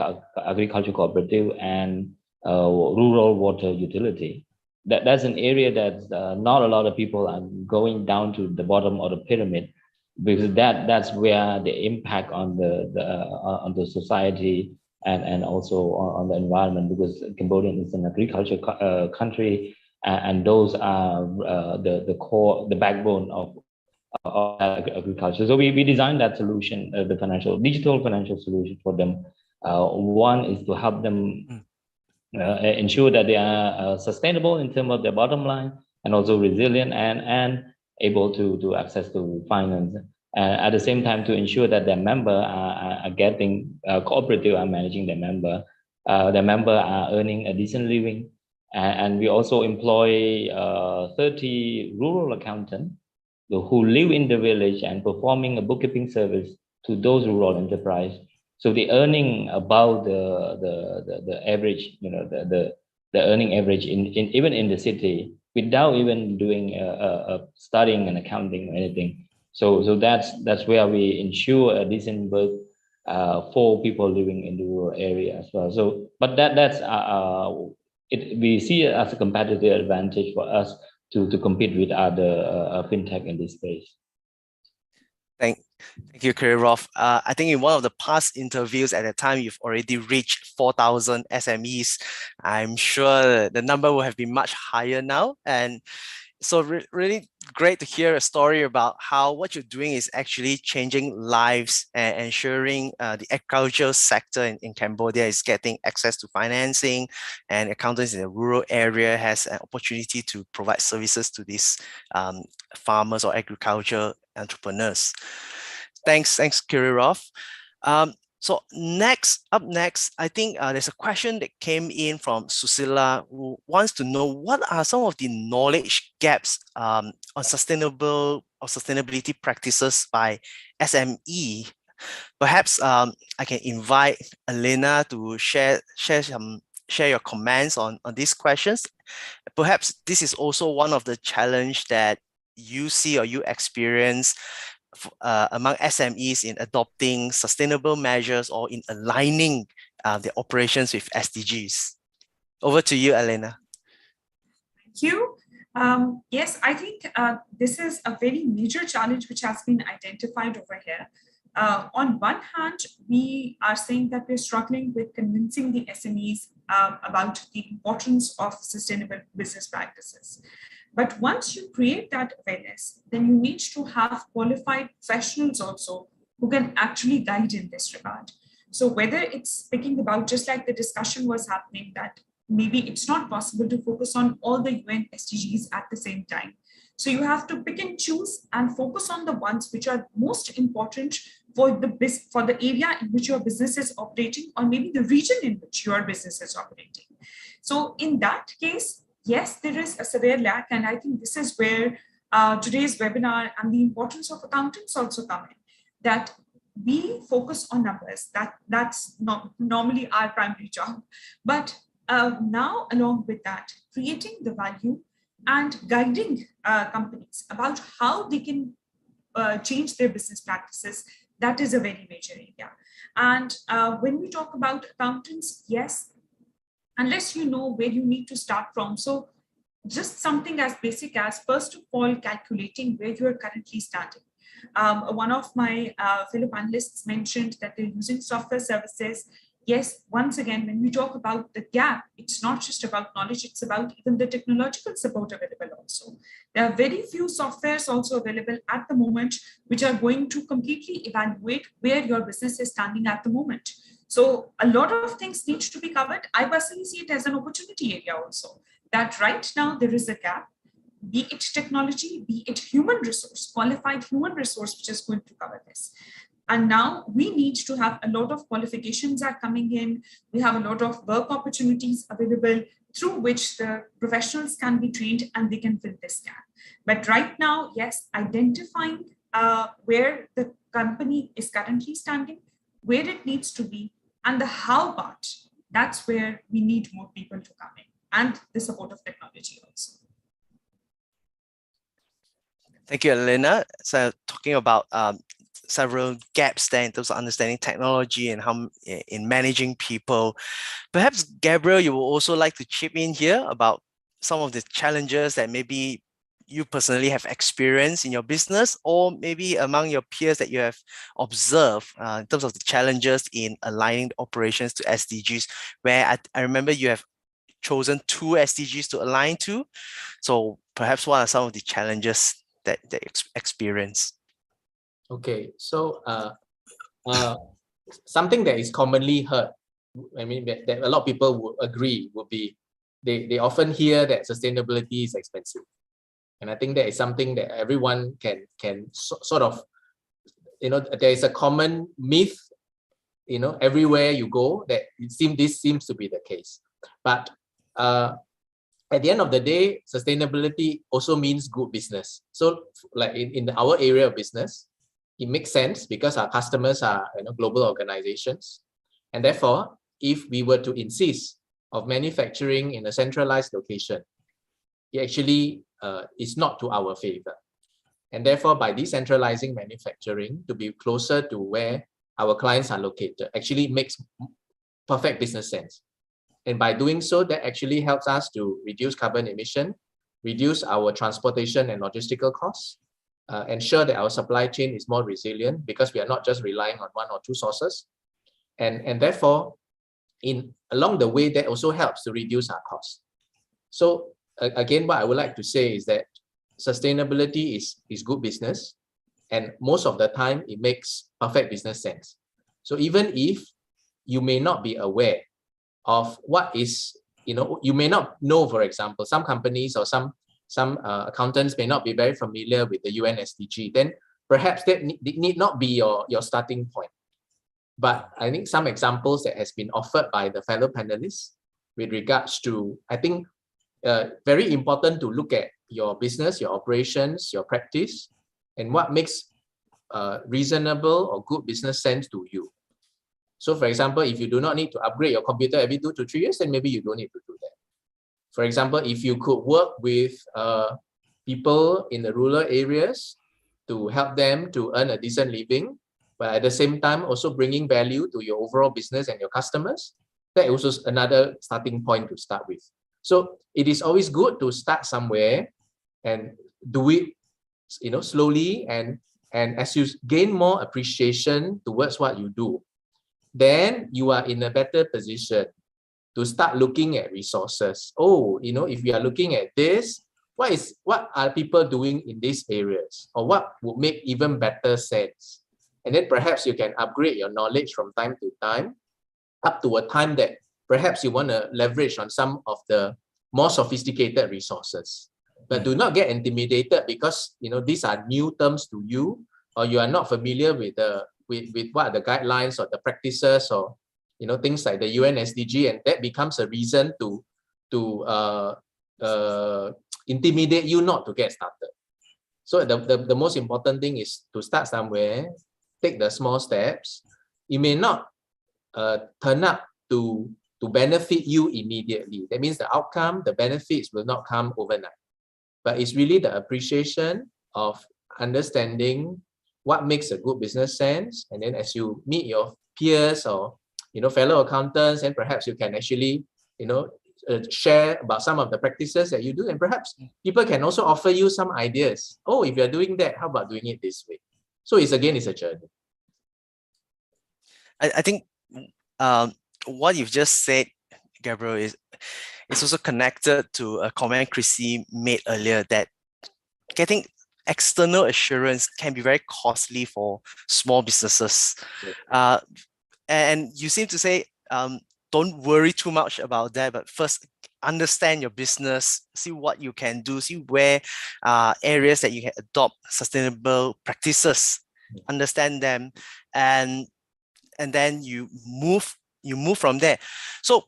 S22: agriculture cooperative and rural water utility. That's an area that not a lot of people are going down to the bottom of the pyramid, because that's where the impact on the society and also on the environment, because Cambodia is an agriculture country. And those are the core, the backbone of agriculture. So we designed that solution, the digital financial solution for them. One is to help them ensure that they are sustainable in terms of their bottom line, and also resilient and able to access to finance. At the same time, to ensure that their member are getting cooperative are managing their member are earning a decent living. And we also employ 30 rural accountants who live in the village and performing a bookkeeping service to those rural enterprise. So the earning above the average, the earning average even in the city, without even doing studying and accounting or anything. So that's where we ensure a decent work for people living in the rural area as well. So, but that's we see it as a competitive advantage for us to compete with other fintech in this space.
S20: Thank you, Kirov. I think in one of the past interviews at the time, you've already reached 4,000 SMEs. I'm sure the number will have been much higher now. And so really great to hear a story about how what you're doing is actually changing lives and ensuring the agricultural sector in Cambodia is getting access to financing, and accountants in the rural area has an opportunity to provide services to these farmers or agricultural entrepreneurs. Thanks, Kirov. So up next, I think there's a question that came in from Susila, who wants to know what are some of the knowledge gaps on sustainability practices by SME. Perhaps I can invite Elena to share your comments on these questions. Perhaps this is also one of the challenge that you see or you experience among SMEs in adopting sustainable measures or in aligning their operations with SDGs. Over to you, Elena.
S17: Thank you. Yes, I think this is a very major challenge which has been identified over here. On one hand, we are saying that we're struggling with convincing the SMEs about the importance of sustainable business practices. But once you create that awareness, then you need to have qualified professionals also who can actually guide in this regard. So whether it's speaking about, just like the discussion was happening, that maybe it's not possible to focus on all the UN SDGs at the same time. So you have to pick and choose and focus on the ones which are most important for the area in which your business is operating, or maybe the region in which your business is operating. So in that case, yes, there is a severe lack, and I think this is where today's webinar and the importance of accountants also come in, that we focus on numbers. That's not normally our primary job. But now, along with that, creating the value and guiding companies about how they can change their business practices, that is a very major area. And when we talk about accountants, yes, unless you know where you need to start from. So just something as basic as, first of all, calculating where you are currently standing. One of my fellow panelists mentioned that they're using software services. Yes, once again, when we talk about the gap, it's not just about knowledge, it's about even the technological support available also. There are very few softwares also available at the moment, which are going to completely evaluate where your business is standing at the moment. So a lot of things need to be covered. I personally see it as an opportunity area also, that right now there is a gap, be it technology, be it human resource, qualified human resource, which is going to cover this. And now we need to have a lot of qualifications are coming in. We have a lot of work opportunities available through which the professionals can be trained and they can fill this gap. But right now, yes, identifying where the company is currently standing, where it needs to be, and the how part, that's where we need more people to come in, and the support of technology also.
S20: Thank you, Elena. So talking about several gaps there in terms of understanding technology and how in managing people. Perhaps, Gabriel, you would also like to chip in here about some of the challenges that maybe you personally have experienced in your business, or maybe among your peers that you have observed in terms of the challenges in aligning the operations to SDGs, where I remember you have chosen 2 SDGs to align to. So perhaps what are some of the challenges that they experience?
S21: Okay, so something that is commonly heard, I mean, that a lot of people would agree would be, they often hear that sustainability is expensive. And I think that is something that everyone can sort of, there is a common myth, everywhere you go, that this seems to be the case. But at the end of the day, sustainability also means good business. So like in our area of business, it makes sense because our customers are global organizations. And therefore, if we were to insist of manufacturing in a centralized location, it actually is not to our favor. And therefore, by decentralizing manufacturing to be closer to where our clients are located, actually makes perfect business sense. And by doing so, that actually helps us to reduce carbon emission, reduce our transportation and logistical costs, ensure that our supply chain is more resilient because we are not just relying on one or two sources. And therefore, along the way, that also helps to reduce our costs. So again, what I would like to say is that sustainability is good business. And most of the time, it makes perfect business sense. So even if you may not be aware of what is, you may not know, for example, some companies or some accountants may not be very familiar with the UN SDG, then perhaps that need not be your starting point. But I think some examples that has been offered by the fellow panelists with regards to, I think, very important to look at your business, your operations, your practice, and what makes reasonable or good business sense to you. So for example, if you do not need to upgrade your computer every 2 to 3 years, then maybe you don't need to do that. For example, if you could work with people in the rural areas to help them to earn a decent living, but at the same time also bringing value to your overall business and your customers, that is also another starting point to start with. So it is always good to start somewhere and do it, slowly, and as you gain more appreciation towards what you do, then you are in a better position to start looking at resources. Oh, if you are looking at this, what are people doing in these areas, or what would make even better sense? And then perhaps you can upgrade your knowledge from time to time, up to a time that perhaps you want to leverage on some of the more sophisticated resources. But do not get intimidated because these are new terms to you, or you are not familiar with what are the guidelines or the practices, or things like the UN SDG, and that becomes a reason to intimidate you not to get started. So the most important thing is to start somewhere, take the small steps. It may not turn up to benefit you immediately. That means the outcome, the benefits will not come overnight. But it's really the appreciation of understanding what makes a good business sense. And then as you meet your peers or fellow accountants, and perhaps you can actually share about some of the practices that you do, and perhaps people can also offer you some ideas. Oh, if you're doing that, how about doing it this way? So it's a journey.
S20: I think what you've just said, Gabriel, is also connected to a comment Chrissy made earlier, that getting external assurance can be very costly for small businesses. And you seem to say, don't worry too much about that, but first understand your business, see what you can do, see where areas that you can adopt sustainable practices, understand them, and then you move from there. So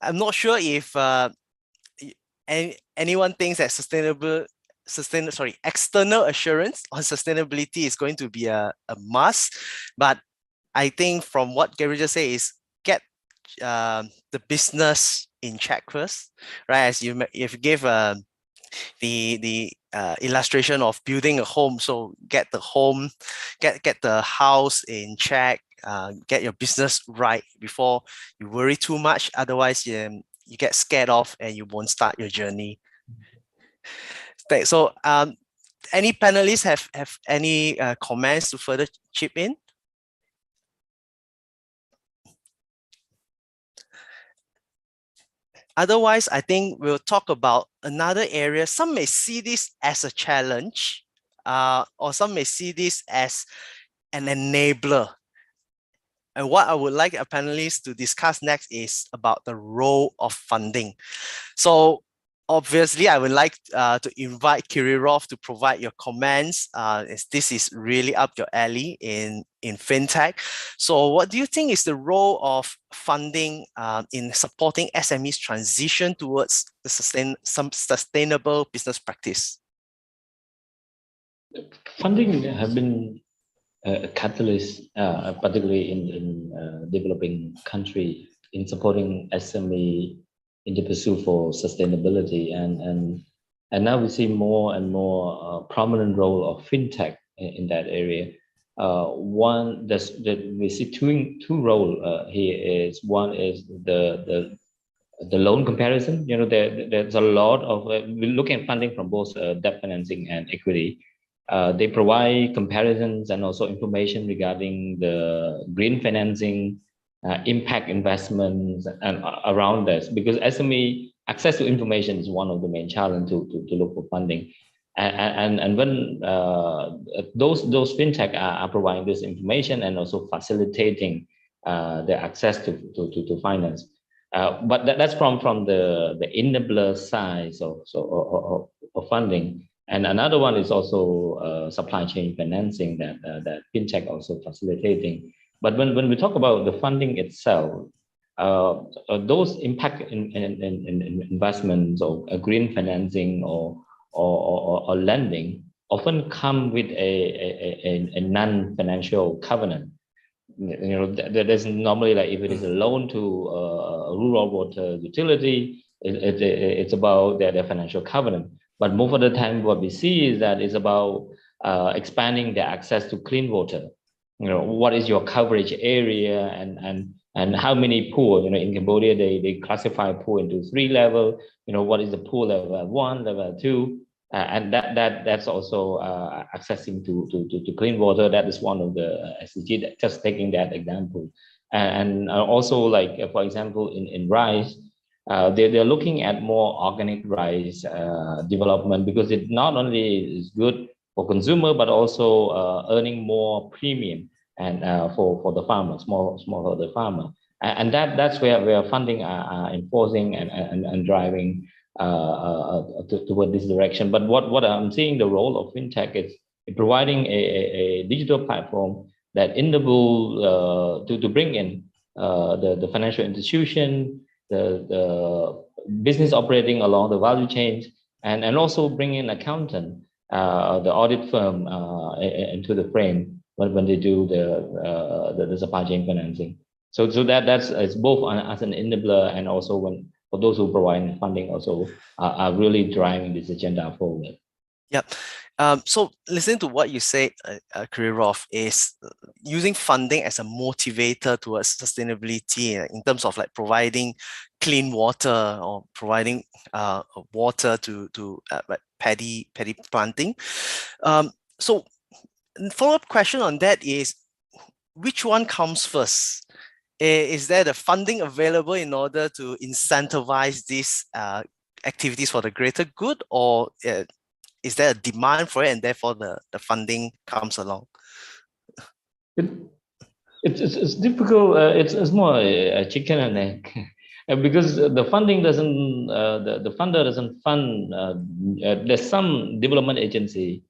S20: I'm not sure if anyone thinks that external assurance on sustainability is going to be a must, but I think from what Gary just said is get the business in check first, right? As you gave the illustration of building a home, so get the house in check, get your business right before you worry too much. Otherwise, you get scared off and you won't start your journey. So, any panelists have any comments to further chip in? Otherwise, I think we'll talk about another area. Some may see this as a challenge, or some may see this as an enabler. And what I would like our panelists to discuss next is about the role of funding. So obviously, I would like to invite Kirirov to provide your comments, as this is really up your alley in fintech. So what do you think is the role of funding in supporting SMEs transition towards some sustainable business practice?
S22: Funding have been a catalyst, particularly in developing countries, in supporting SME in the pursuit for sustainability, and now we see more and more prominent role of fintech in that area. One that we see two roles here is, one is the loan comparison. There's a lot of we're looking at funding from both debt financing and equity. They provide comparisons and also information regarding the green financing, impact investments, and around this, because SME access to information is one of the main challenges to look for funding. And when those fintech are providing this information and also facilitating the access to finance. But that's from the enabler side of funding. And another one is also supply chain financing that fintech also facilitating. But when we talk about the funding itself, those impact in investments or green financing or lending often come with a non-financial covenant. There's normally, like, if it is a loan to a rural water utility, it's about their financial covenant. But most of the time, what we see is that it's about expanding their access to clean water. What is your coverage area and how many pool? In Cambodia, they classify pool into 3 levels. What is the pool level 1, level 2? And that's also accessing to clean water. That is one of the SDG, just taking that example. And also, like, for example, in rice, they're looking at more organic rice development, because it not only is good for consumer, but also earning more premium and for the farmer, smallholder farmer. And that's where funding are enforcing and driving toward this direction. But what I'm seeing the role of fintech is providing a digital platform that enable to bring in the financial institution, the business operating along the value chain, and also bring in accountant, the audit firm into the frame when they do the supply chain financing. So that's it's both as an enabler and also for those who provide funding also are really driving this agenda forward.
S20: Yeah. So listening to what you say, Kirirov, is using funding as a motivator towards sustainability in terms of like providing clean water or providing water to like paddy planting. So follow-up question on that is, which one comes first? Is there the funding available in order to incentivize these activities for the greater good, or is there a demand for it and therefore the funding comes along?
S22: It's difficult. It's more a chicken and egg, because the funding doesn't, the funder doesn't fund. There's some development agency.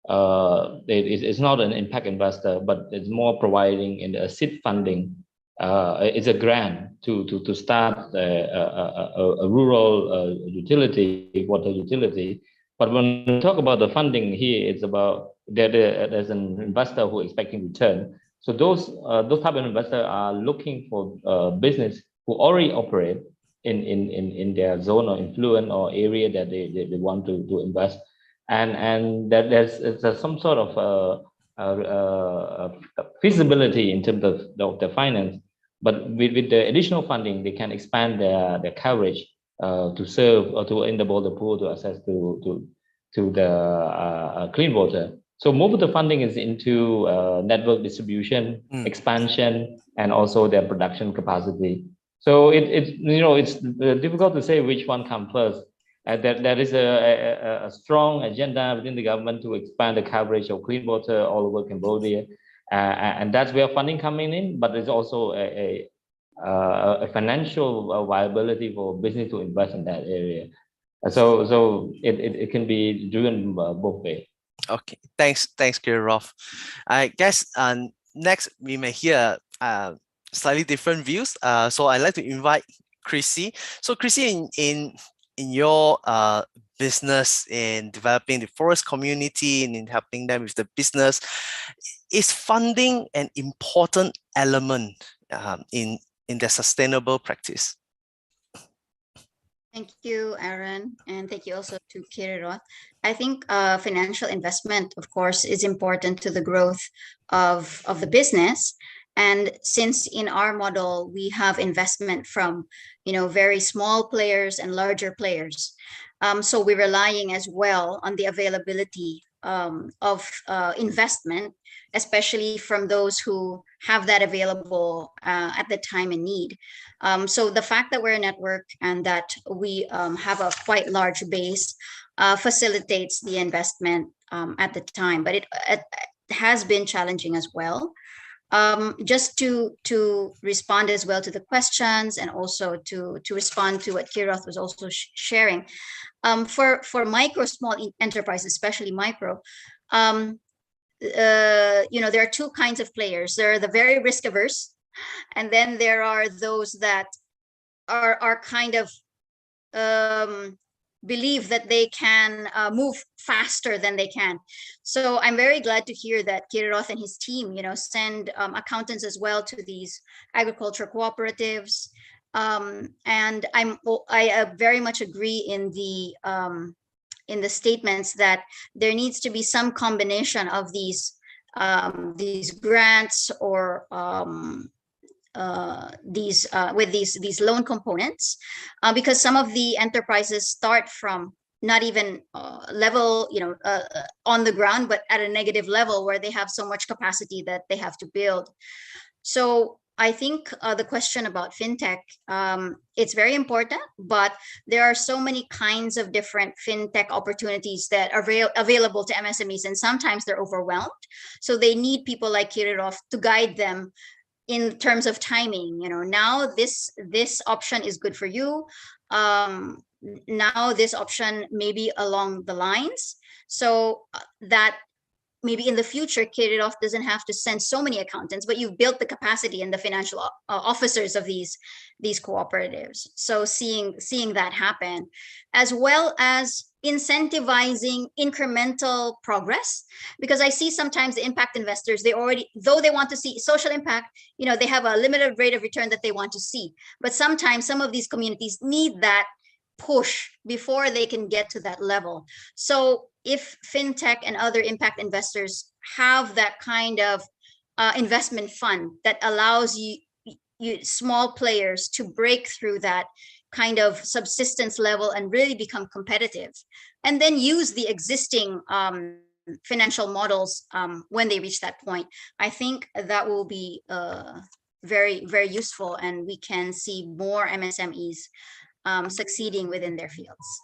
S22: It's not an impact investor, but it's more providing in the seed funding. It's a grant to start a rural utility, water utility. But when we talk about the funding here, it's about there's an investor who is expecting return. So those type of investors are looking for business who already operate in their zone of influence or area that they want to invest, and that there's some sort of feasibility in terms of the finance. But with the additional funding, they can expand their coverage to serve or to enable the pool to access to the clean water. So most of the funding is into network distribution, expansion, and also their production capacity. So it's difficult to say which one comes first. There is a strong agenda within the government to expand the coverage of clean water all over Cambodia. And that's where funding coming in, but there's also a financial viability for business to invest in that area. So it can be driven both ways.
S20: Okay, thanks, Kirirov. I guess next we may hear slightly different views. So I'd like to invite Chrissy. So Chrissy, in your business in developing the forest community and in helping them with the business, is funding an important element in their sustainable practice?
S19: Thank you, Aaron, and thank you also to Kirirov. I think financial investment, of course, is important to the growth of the business. And since in our model, we have investment from, very small players and larger players. So we're relying as well on the availability investment, especially from those who have that available at the time in need. So the fact that we're a network and that we have a quite large base facilitates the investment at the time, but it has been challenging as well. Just to respond as well to the questions, and also to respond to what Kiroth was also sharing, for micro small enterprises, especially micro, there are two kinds of players. There are the very risk averse, and then there are those that are kind of believe that they can move faster than they can. So I'm very glad to hear that Kiroth and his team, send accountants as well to these agriculture cooperatives. And I very much agree in the statements that there needs to be some combination of these grants or these loan components, because some of the enterprises start from not even level, on the ground, but at a negative level where they have so much capacity that they have to build. So I think the question about fintech, it's very important, but there are so many kinds of different fintech opportunities that are available to MSMEs, and sometimes they're overwhelmed. So they need people like Kiroth to guide them in terms of timing. Now this option is good for you. Now this option may be along the lines, so that maybe in the future, Kiroth doesn't have to send so many accountants, but you've built the capacity and the financial officers of these cooperatives. So seeing that happen, as well as incentivizing incremental progress, because I see sometimes the impact investors, though they want to see social impact, they have a limited rate of return that they want to see. But sometimes some of these communities need that push before they can get to that level. So if fintech and other impact investors have that kind of investment fund that allows you small players to break through that kind of subsistence level and really become competitive, and then use the existing financial models when they reach that point, I think that will be very, very useful, and we can see more MSMEs succeeding within their fields.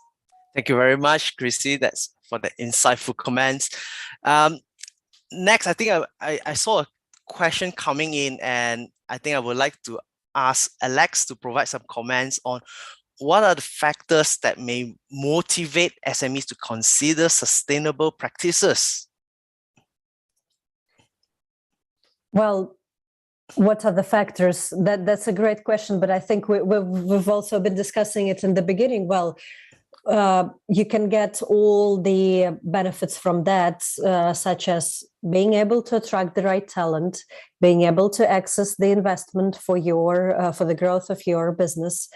S20: Thank you very much, Chrissy. That's for the insightful comments. Next, I think I saw a question coming in, and I think I would like to ask Alex to provide some comments on what are the factors that may motivate SMEs to consider sustainable practices?
S16: Well, what are the factors? That's a great question, but I think we've also been discussing it in the beginning. Well, you can get all the benefits from that, such as being able to attract the right talent, being able to access the investment for the growth of your business.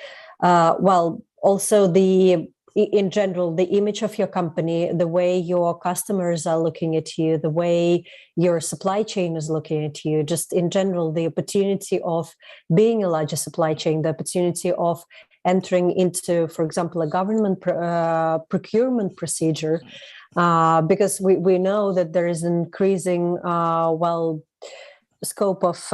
S16: Well, also in general, the image of your company, the way your customers are looking at you, the way your supply chain is looking at you, just in general, the opportunity of being a larger supply chain, the opportunity of entering into, for example, a government procurement procedure, because we know that there is increasing, scope of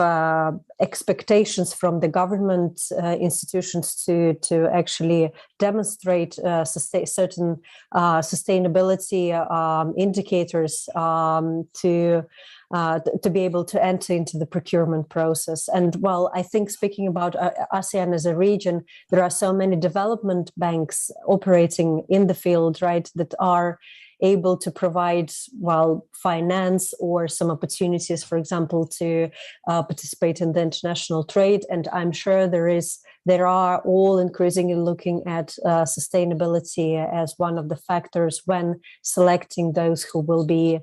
S16: expectations from the government institutions to actually demonstrate certain sustainability indicators to be able to enter into the procurement process. And well, I think speaking about ASEAN as a region, there are so many development banks operating in the field, right, that are able to provide, finance or some opportunities, for example, to participate in the international trade. And I'm sure there are all increasingly looking at sustainability as one of the factors when selecting those who will be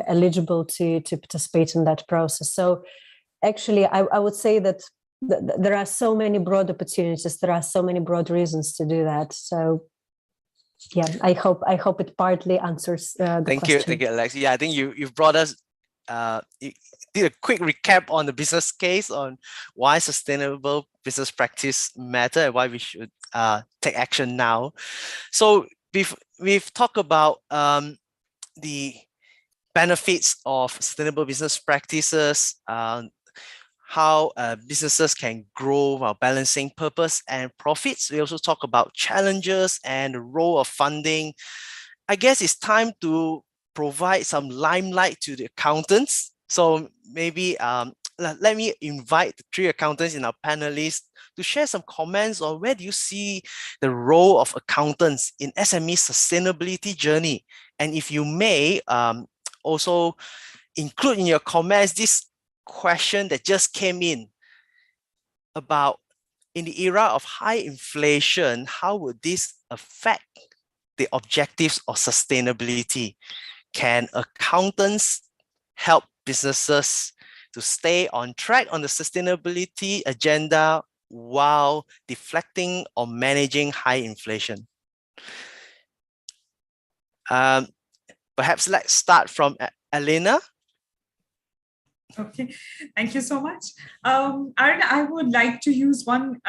S16: eligible to participate in that process. So actually, I would say that there are so many broad opportunities, there are so many broad reasons to do that. So yeah, I hope it partly answers the question.
S20: Thank you, Alex. Yeah, I think you've brought us. You did a quick recap on the business case on why sustainable business practice matter and why we should take action now. So we've talked about the benefits of sustainable business practices, how businesses can grow while balancing purpose and profits. We also talk about challenges and the role of funding. I guess it's time to provide some limelight to the accountants. So maybe let me invite the 3 accountants in our panelists to share some comments on where do you see the role of accountants in SME sustainability journey. And if you may, also include in your comments this question that just came in about, in the era of high inflation, how would this affect the objectives of sustainability? Can accountants help businesses to stay on track on the sustainability agenda while deflecting or managing high inflation? Perhaps let's start from Elena.
S17: Okay, thank you so much. Aaron, I would like to use one,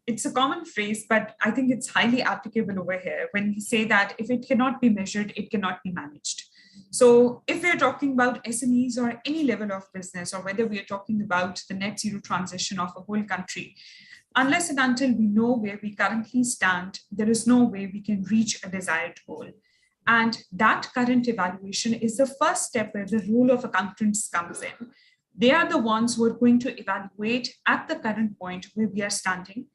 S17: it's a common phrase, but I think it's highly applicable over here when we say that if it cannot be measured, it cannot be managed. So if we're talking about SMEs or any level of business, or whether we are talking about the net zero transition of a whole country, unless and until we know where we currently stand, there is no way we can reach a desired goal. And that current evaluation is the first step where the role of accountants comes in. They are the ones who are going to evaluate at the current point where we are standing,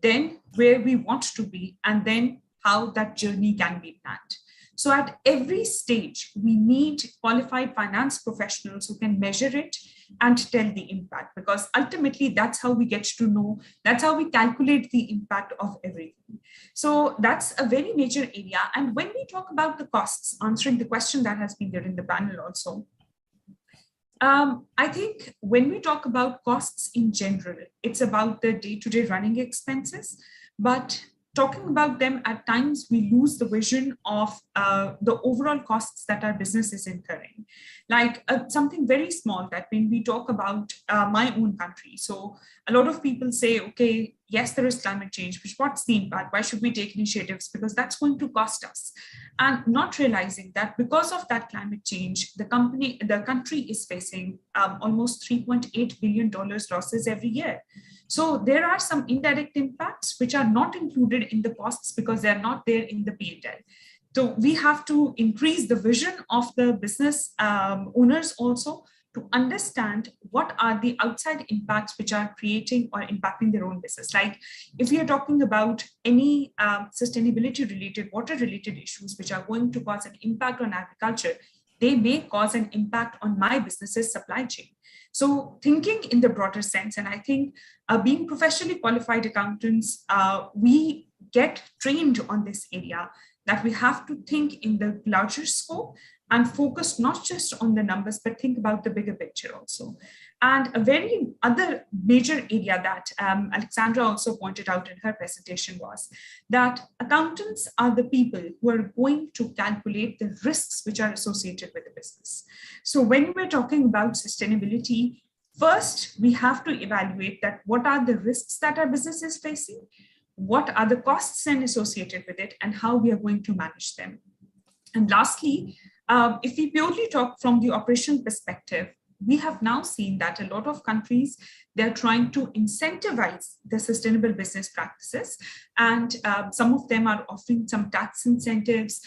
S17: then where we want to be, and then how that journey can be planned. So at every stage, we need qualified finance professionals who can measure it and tell the impact, because ultimately that's how we get to know, that's how we calculate the impact of everything. So that's a very major area. And when we talk about the costs, answering the question that has been there in the panel also, I think when we talk about costs in general, it's about the day-to-day running expenses, but talking about them at times, we lose the vision of the overall costs that our business is incurring. Like something very small that when we talk about my own country, so a lot of people say, okay, yes, there is climate change, but what's the impact? Why should we take initiatives? Because that's going to cost us. And not realizing that because of that climate change, the country is facing almost $3.8 billion losses every year. So there are some indirect impacts which are not included in the costs because they're not there in the P&L. So we have to increase the vision of the business owners also to understand what are the outside impacts which are creating or impacting their own business. Like if we are talking about any sustainability related, water related issues which are going to cause an impact on agriculture, they may cause an impact on my business's supply chain. So thinking in the broader sense, and I think being professionally qualified accountants, we get trained on this area that we have to think in the larger scope and focus not just on the numbers, but think about the bigger picture also. And a very other major area that Alexandra also pointed out in her presentation was that accountants are the people who are going to calculate the risks which are associated with the business. So when we're talking about sustainability, first, we have to evaluate that what are the risks that our business is facing, what are the costs and associated with it, and how we are going to manage them. And lastly, if we purely talk from the operational perspective, we have now seen that a lot of countries, they're trying to incentivize the sustainable business practices. And some of them are offering some tax incentives.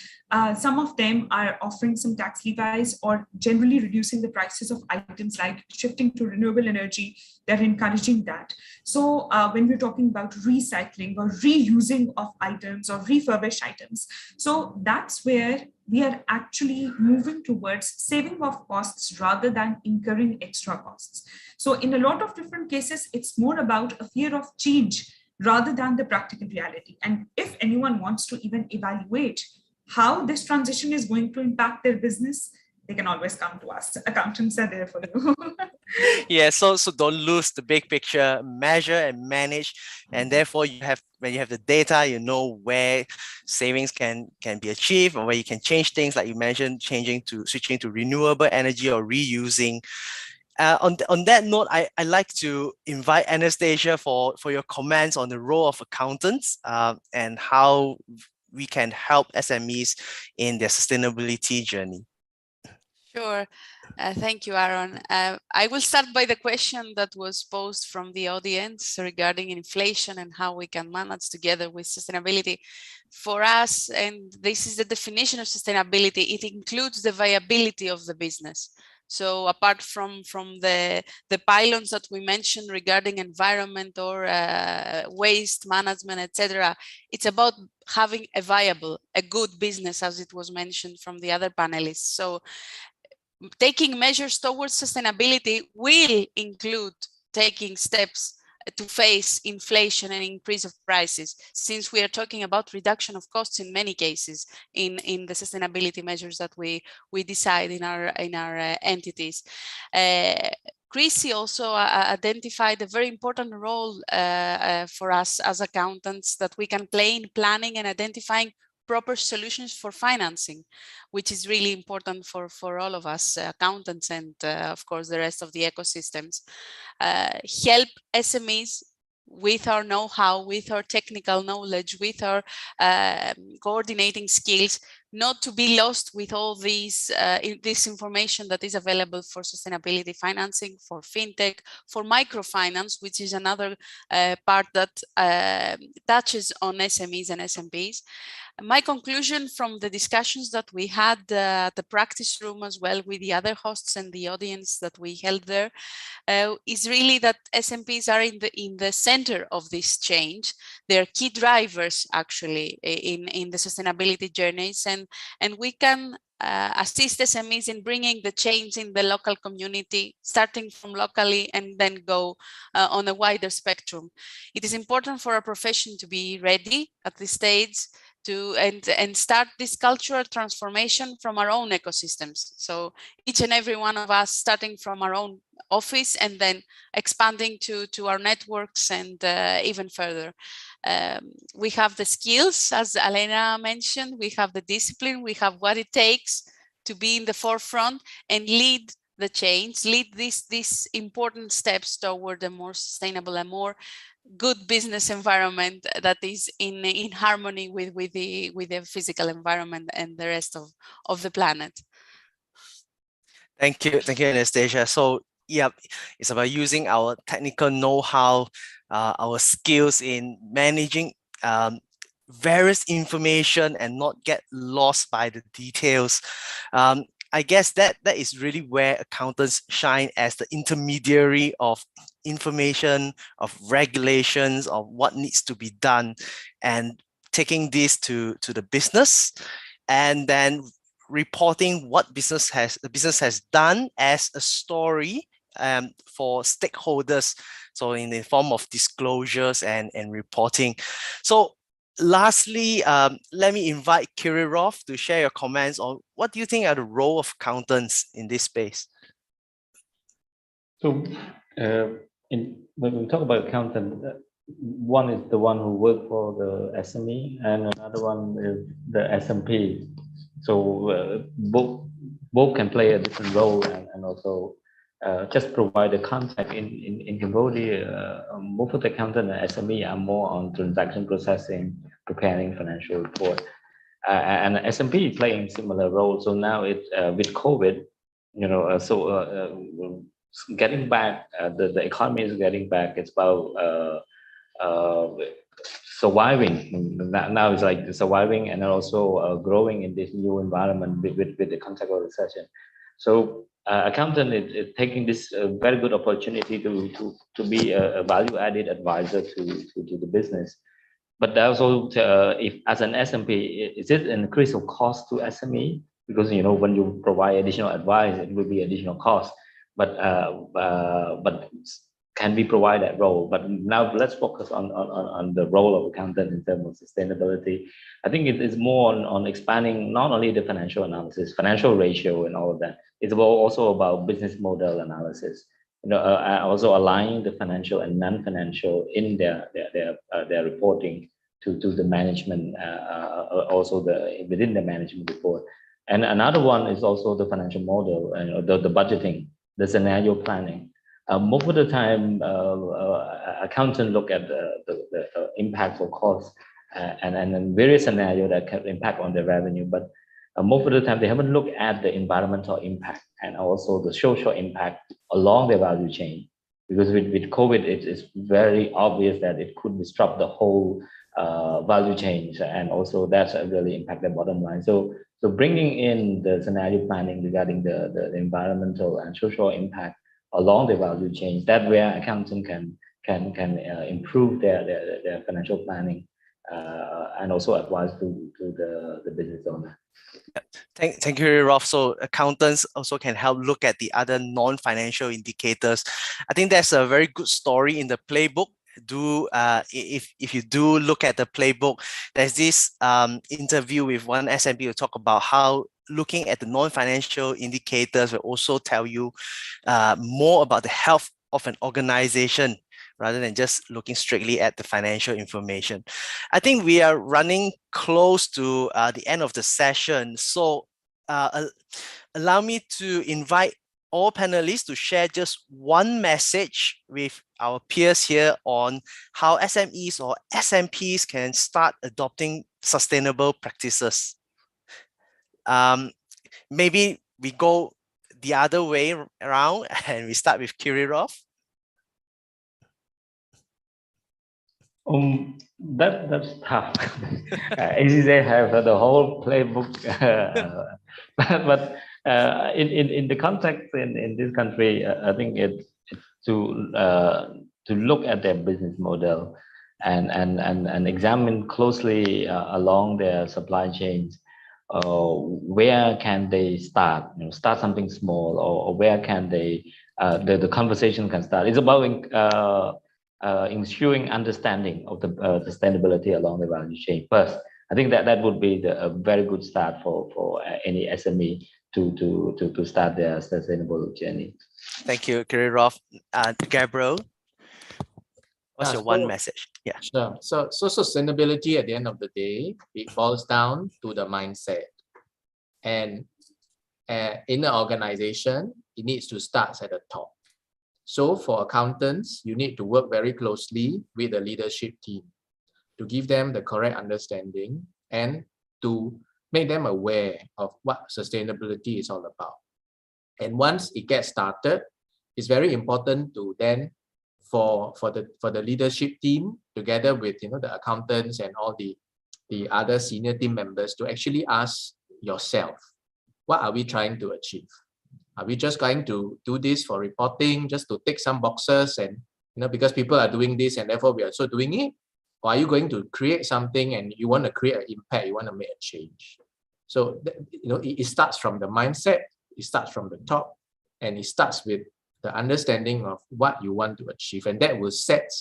S17: Some of them are offering some tax levies or generally reducing the prices of items like shifting to renewable energy. They're encouraging that. So when we're talking about recycling or reusing of items or refurbished items, so that's where we are actually moving towards saving of costs rather than incurring extra costs. So in a lot of different cases, it's more about a fear of change rather than the practical reality. And if anyone wants to even evaluate how this transition is going to impact their business, they can always come to us. Accountants are there for you.
S20: Yeah, so don't lose the big picture, measure and manage, and therefore when you have the data, you know where savings can be achieved or where you can change things, like you mentioned, switching to renewable energy or reusing. On that note, I like to invite Anastasia for your comments on the role of accountants and how we can help SMEs in their sustainability journey?
S18: Sure. Thank you, Aaron. I will start by the question that was posed from the audience regarding inflation and how we can manage together with sustainability. For us, and this is the definition of sustainability, it includes the viability of the business. So apart from the pylons that we mentioned regarding environment or waste management, etc., it's about having a good business, as it was mentioned from the other panelists. So taking measures towards sustainability will include taking steps to face inflation and increase of prices, since we are talking about reduction of costs in many cases in the sustainability measures that we decide in our entities. Chrissy also identified a very important role for us as accountants that we can play in planning and identifying proper solutions for financing, which is really important for all of us accountants and of course the rest of the ecosystems. Help SMEs with our know-how, with our technical knowledge, with our coordinating skills, not to be lost with all these this information that is available for sustainability financing, for fintech, for microfinance, which is another part that touches on SMEs and SMPs. My conclusion from the discussions that we had at the practice room as well with the other hosts and the audience that we held there is really that SMPs are in the center of this change. They're key drivers actually in the sustainability journeys, and we can assist SMEs in bringing the change in the local community, starting from locally and then go on a wider spectrum. It is important for our profession to be ready at this stage and start this cultural transformation from our own ecosystems. So each and every one of us starting from our own office and then expanding to our networks and even further. We have the skills, as Elena mentioned, we have the discipline, we have what it takes to be in the forefront and lead the change, lead these important steps toward a more sustainable and more good business environment that is in harmony with the physical environment and the rest of the planet.
S20: Thank you, Anastasia. So yeah, it's about using our technical know-how, our skills in managing various information and not get lost by the details. I guess that is really where accountants shine as the intermediary of information, of regulations, of what needs to be done, and taking this to the business, and then reporting what the business has done as a story for stakeholders. So in the form of disclosures and reporting. So lastly, let me invite Kirillov to share your comments on what do you think are the role of accountants in this space?
S22: So when we talk about accountant, one is the one who work for the SME and another one is the SMP. So both can play a different role and also just provide the context in Cambodia. Most of the accountant and SME are more on transaction processing, preparing financial report, and SMP is playing similar role. So now it's with COVID, getting back, the economy is getting back. It's about surviving. Now it's like surviving and also growing in this new environment with the context of recession. So accountant is taking this very good opportunity to be a value-added advisor to the business. But also, if as an SMP, is it an increase of cost to SME? Because when you provide additional advice, it will be additional cost. But can we provide that role? But now let's focus on the role of accountant in terms of sustainability. I think it is more on expanding not only the financial analysis, financial ratio and all of that. It's also about business model analysis. Also aligning the financial and non-financial in their reporting to the management, also within the management report. And another one is also the financial model and the budgeting, the scenario planning. Most of the time, accountants look at the impact or cost and then various scenarios that can impact on their revenue. But most of the time, they haven't looked at the environmental impact and also the social impact along the value chain. Because with COVID, it's very obvious that it could disrupt the whole value chain, and also that's really impact the bottom line. So bringing in the scenario planning regarding the environmental and social impact along the value chain, that where accountant can improve their financial planning and also advise to the business owner.
S20: Thank you, Rolf. So accountants also can help look at the other non-financial indicators. I think that's a very good story in the playbook. If you do look at the playbook, there's this interview with one SMP who talk about how looking at the non-financial indicators will also tell you more about the health of an organization rather than just looking strictly at the financial information. I think we are running close to the end of the session. So allow me to invite all panelists to share just one message with our peers here on how SMEs or SMPs can start adopting sustainable practices. Maybe we go the other way around and we start with Kirirov.
S22: That's tough. ACCA have the whole playbook, but in the context in this country, I think it's to look at their business model and examine closely along their supply chains. Where can they start? Start something small, or where can they? The conversation can start. It's about ensuring understanding of the sustainability along the value chain first. I think that would be a very good start for any SME to start their sustainable journey.
S20: Thank you, Kirirov. Gabriel, what's your one message? Yeah.
S21: Sure. So sustainability at the end of the day, it boils down to the mindset. And in an organization, it needs to start at the top. So for accountants, you need to work very closely with the leadership team to give them the correct understanding and to make them aware of what sustainability is all about. And once it gets started, it's very important to then for the leadership team, together with the accountants and all the other senior team members, to actually ask yourself, what are we trying to achieve? Are we just going to do this for reporting, just to tick some boxes, and because people are doing this and therefore we are also doing it? Or are you going to create something and you want to create an impact, you want to make a change? So it starts from the mindset, it starts from the top, and it starts with the understanding of what you want to achieve, and that will set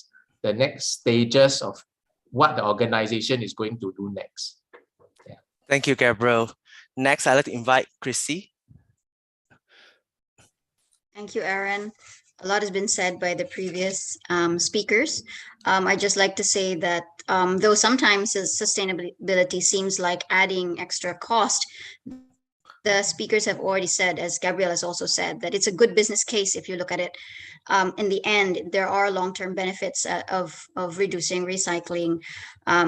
S21: the next stages of what the organization is going to do next. Yeah.
S20: Thank you, Gabriel. Next, I'd like to invite Chrissy.
S19: Thank you, Aaron. A lot has been said by the previous speakers. I'd just like to say that though sometimes sustainability seems like adding extra cost, the speakers have already said, as Gabriel has also said, that it's a good business case if you look at it. In the end, there are long-term benefits of reducing, recycling,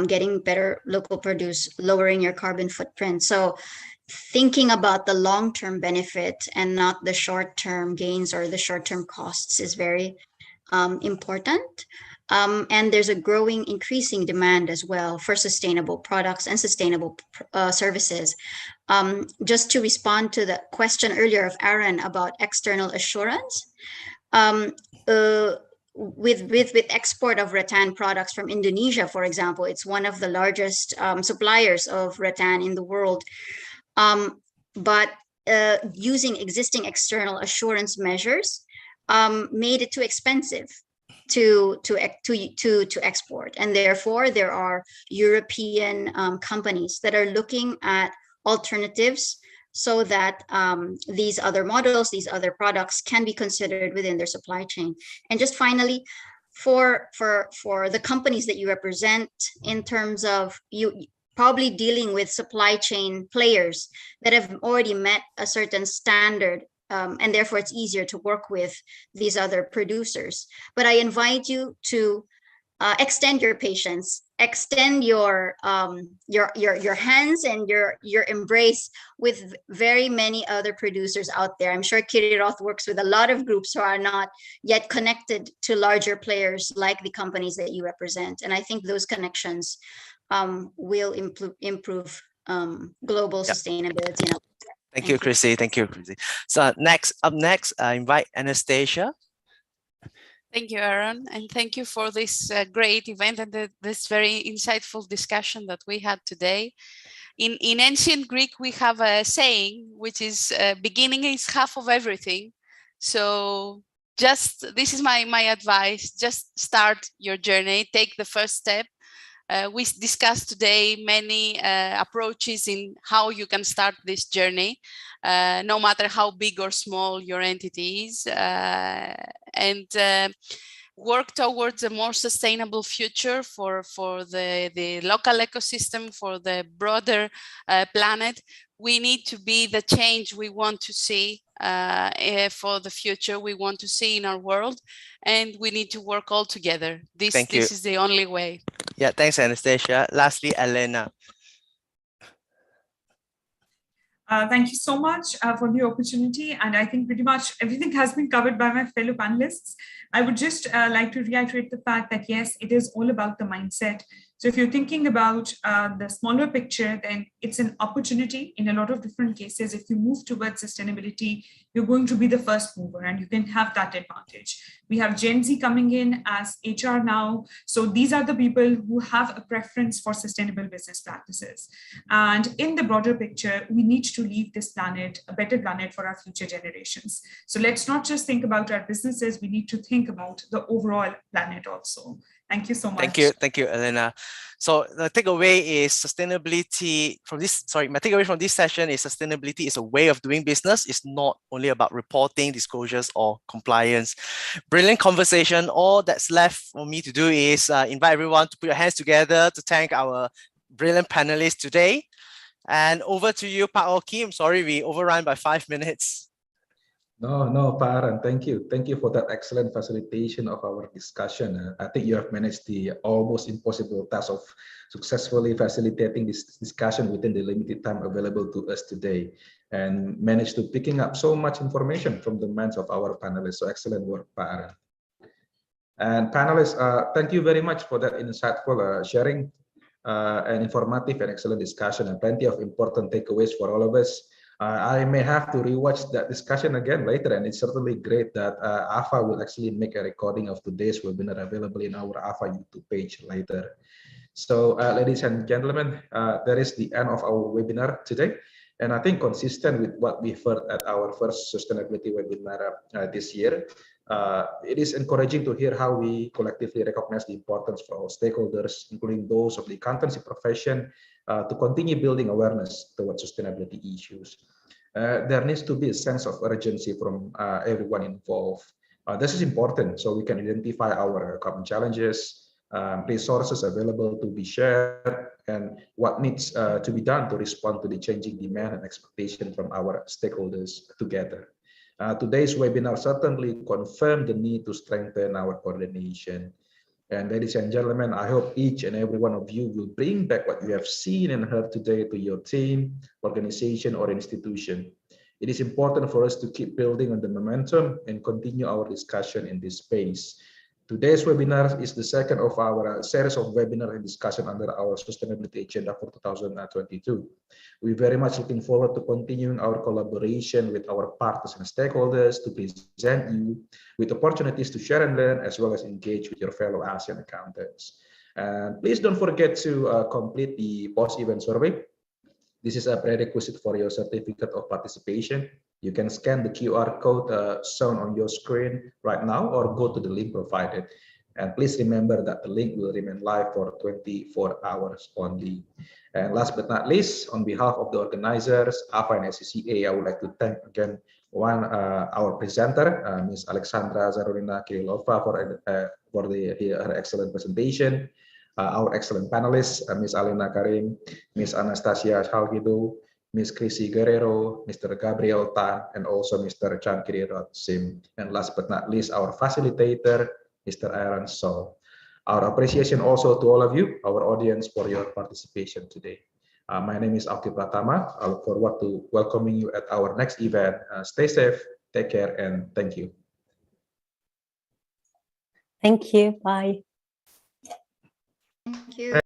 S19: getting better local produce, lowering your carbon footprint. So thinking about the long-term benefit and not the short-term gains or the short-term costs is very important. And there's a growing, increasing demand as well for sustainable products and sustainable services. Just to respond to the question earlier of Aaron about external assurance, with export of rattan products from Indonesia, for example, it's one of the largest suppliers of rattan in the world. But using existing external assurance measures made it too expensive to export, and therefore there are European companies that are looking at alternatives so that these other models, these other products can be considered within their supply chain. And just finally, for the companies that you represent, in terms of you probably dealing with supply chain players that have already met a certain standard, and therefore it's easier to work with these other producers. But I invite you to extend your patience, extend your hands and your embrace with very many other producers out there. I'm sure Kiriroth works with a lot of groups who are not yet connected to larger players like the companies that you represent. And I think those connections will improve global sustainability.
S20: Thank you, Chrissy. Thank you, Chrissy. So up next, I invite Anastasia.
S18: Thank you, Aaron, and thank you for this great event and this very insightful discussion that we had today. In ancient Greek, we have a saying, which is beginning is half of everything. So this is my advice, just start your journey, take the first step. We discussed today many approaches in how you can start this journey, no matter how big or small your entity is, and work towards a more sustainable future for the local ecosystem, for the broader planet. We need to be the change we want to see for the future we want to see in our world, and we need to work all together. This is the only way.
S20: Yeah, thanks, Anastasia. Lastly, Elena.
S17: Thank you so much for the opportunity. And I think pretty much everything has been covered by my fellow panelists. I would just like to reiterate the fact that, yes, it is all about the mindset. So if you're thinking about the smaller picture, then it's an opportunity in a lot of different cases. If you move towards sustainability, you're going to be the first mover and you can have that advantage. We have Gen Z coming in as HR now. So these are the people who have a preference for sustainable business practices. And in the broader picture, we need to leave this planet a better planet for our future generations. So let's not just think about our businesses, we need to think about the overall planet also. Thank you so much.
S20: Thank you, Elena. So the takeaway is sustainability from this, my takeaway from this session is sustainability is a way of doing business. It's not only about reporting, disclosures, or compliance. Brilliant conversation. All that's left for me to do is invite everyone to put your hands together to thank our brilliant panelists today. And over to you, Pak Oki. I'm sorry we overran by 5 minutes.
S13: No, Pak Aaron, thank you. Thank you for that excellent facilitation of our discussion. I think you have managed the almost impossible task of successfully facilitating this discussion within the limited time available to us today and managed to picking up so much information from the minds of our panelists. So excellent work, Pak Aaron. And panelists, thank you very much for that insightful sharing and informative and excellent discussion and plenty of important takeaways for all of us. I may have to rewatch that discussion again later, and it's certainly great that AFA will actually make a recording of today's webinar available in our AFA YouTube page later. So, ladies and gentlemen, that is the end of our webinar today. And I think consistent with what we've heard at our first sustainability webinar this year, it is encouraging to hear how we collectively recognize the importance for our stakeholders, including those of the accountancy profession, to continue building awareness towards sustainability issues. There needs to be a sense of urgency from everyone involved. This is important so we can identify our common challenges, resources available to be shared, and what needs to be done to respond to the changing demand and expectation from our stakeholders together. Today's webinar certainly confirmed the need to strengthen our coordination. And ladies and gentlemen, I hope each and every one of you will bring back what you have seen and heard today to your team, organization, or institution. It is important for us to keep building on the momentum and continue our discussion in this space. Today's webinar is the second of our series of webinars and discussion under our sustainability agenda for 2022. We're very much looking forward to continuing our collaboration with our partners and stakeholders to present you with opportunities to share and learn, as well as engage with your fellow ASEAN accountants. And please don't forget to complete the post-event survey. This is a prerequisite for your certificate of participation. You can scan the QR code shown on your screen right now or go to the link provided. And please remember that the link will remain live for 24 hours only. And last but not least, on behalf of the organizers, AFA and ACCA, I would like to thank again our presenter, Ms. Alexandra Zarulina Kirilova for her excellent presentation. Our excellent panelists, Ms. Alina Karim, Ms. Anastasia Shalgidu, Ms. Chrissy Guerrero, Mr. Gabriel Tan, and also Mr. Chan Kirirot Sim. And last but not least, our facilitator, Mr. Aaron Sol. Our appreciation also to all of you, our audience, for your participation today. My name is Alki Pratama. I look forward to welcoming you at our next event. Stay safe, take care, and thank you.
S16: Thank you. Bye.
S19: Thank you.